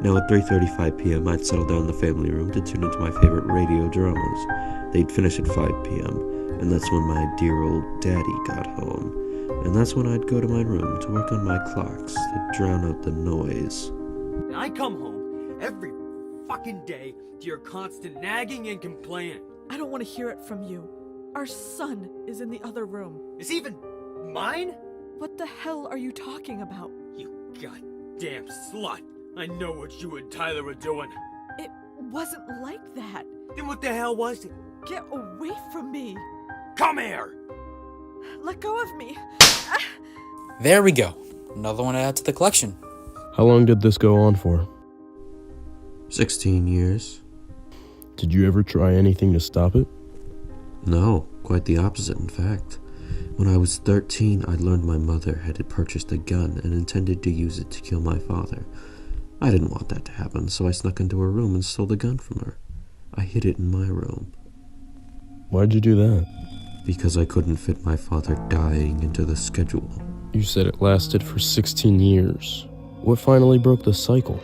Now at 3:35 p.m., I'd settle down in the family room to tune into my favorite radio dramas. They'd finish at 5 p.m., and that's when my dear old daddy got home. And that's when I'd go to my room to work on my clocks to drown out the noise.
I come home every fucking day to your constant nagging and complaining.
I don't want to hear it from you. Our son is in the other room.
Is he even mine?
What the hell are you talking about?
You goddamn slut. I know what you and Tyler were doing.
It wasn't like that.
Then what the hell was it?
Get away from me.
Come here!
Let go of me.
There we go. Another one to add to the collection.
How long did this go on for?
16 years.
Did you ever try anything to stop it?
No, quite the opposite, in fact. When I was 13, I learned my mother had purchased a gun and intended to use it to kill my father. I didn't want that to happen, so I snuck into her room and stole the gun from her. I hid it in my room.
Why'd you do that?
Because I couldn't fit my father dying into the schedule.
You said it lasted for 16 years. What finally broke the cycle?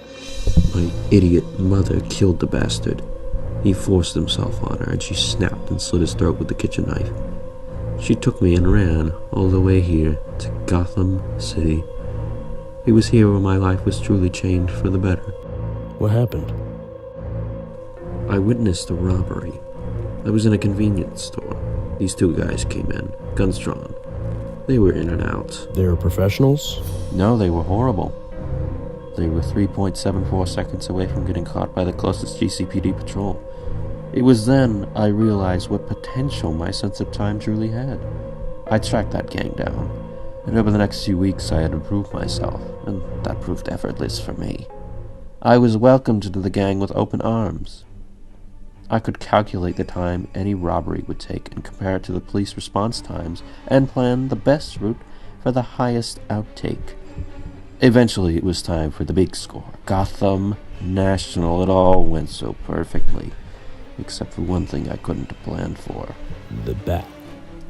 My idiot mother killed the bastard. He forced himself on her, and she snapped and slit his throat with the kitchen knife. She took me and ran all the way here to Gotham City. It was here where my life was truly changed for the better.
What happened?
I witnessed a robbery. I was in a convenience store. These two guys came in, guns drawn. They were in and out.
They were professionals?
No, they were horrible. They were 3.74 seconds away from getting caught by the closest GCPD patrol. It was then I realized what potential my sense of time truly had. I tracked that gang down, and over the next few weeks I had to prove myself, and that proved effortless for me. I was welcomed into the gang with open arms. I could calculate the time any robbery would take and compare it to the police response times and plan the best route for the highest outtake. Eventually it was time for the big score. Gotham National. It all went so perfectly. Except for one thing I couldn't have planned for.
The bat.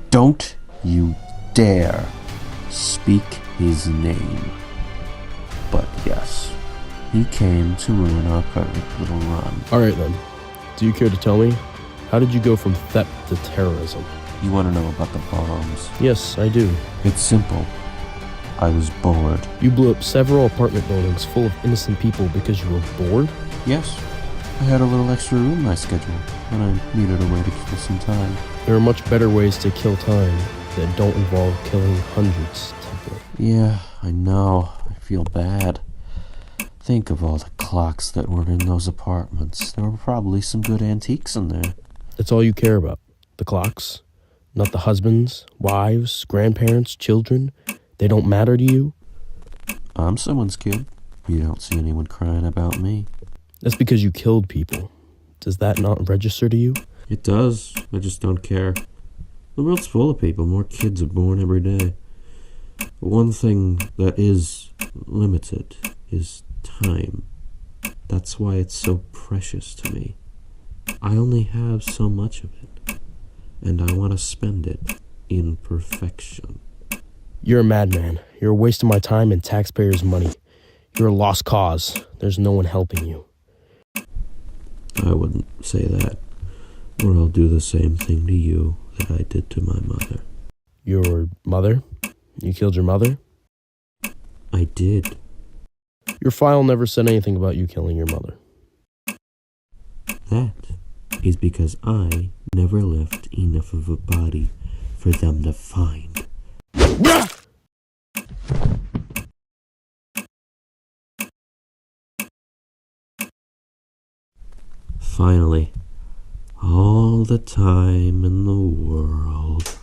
Don't you dare speak his name. But yes, he came to ruin our perfect little run.
Alright then. Do you care to tell me? How did you go from theft to terrorism?
You want to know about the bombs?
Yes, I do.
It's simple. I was bored.
You blew up several apartment buildings full of innocent people because you were bored?
Yes. I had a little extra room in my schedule, and I needed a way to kill some time.
There are much better ways to kill time that don't involve killing hundreds, Temple.
Yeah, I know. I feel bad. Think of all the clocks that were in those apartments. There were probably some good antiques in there.
That's all you care about? The clocks? Not the husbands, wives, grandparents, children? They don't matter to you?
I'm someone's kid. You don't see anyone crying about me.
That's because you killed people. Does that not register to you?
It does. I just don't care. The world's full of people. More kids are born every day. But one thing that is limited is time. That's why it's so precious to me. I only have so much of it, and I want to spend it in perfection.
You're a madman. You're wasting my time and taxpayers' money. You're a lost cause. There's no one helping you.
I wouldn't say that, or I'll do the same thing to you that I did to my mother.
Your mother? You killed your mother?
I did.
Your file never said anything about you killing your mother.
That is because I never left enough of a body for them to find. Finally, all the time in the world.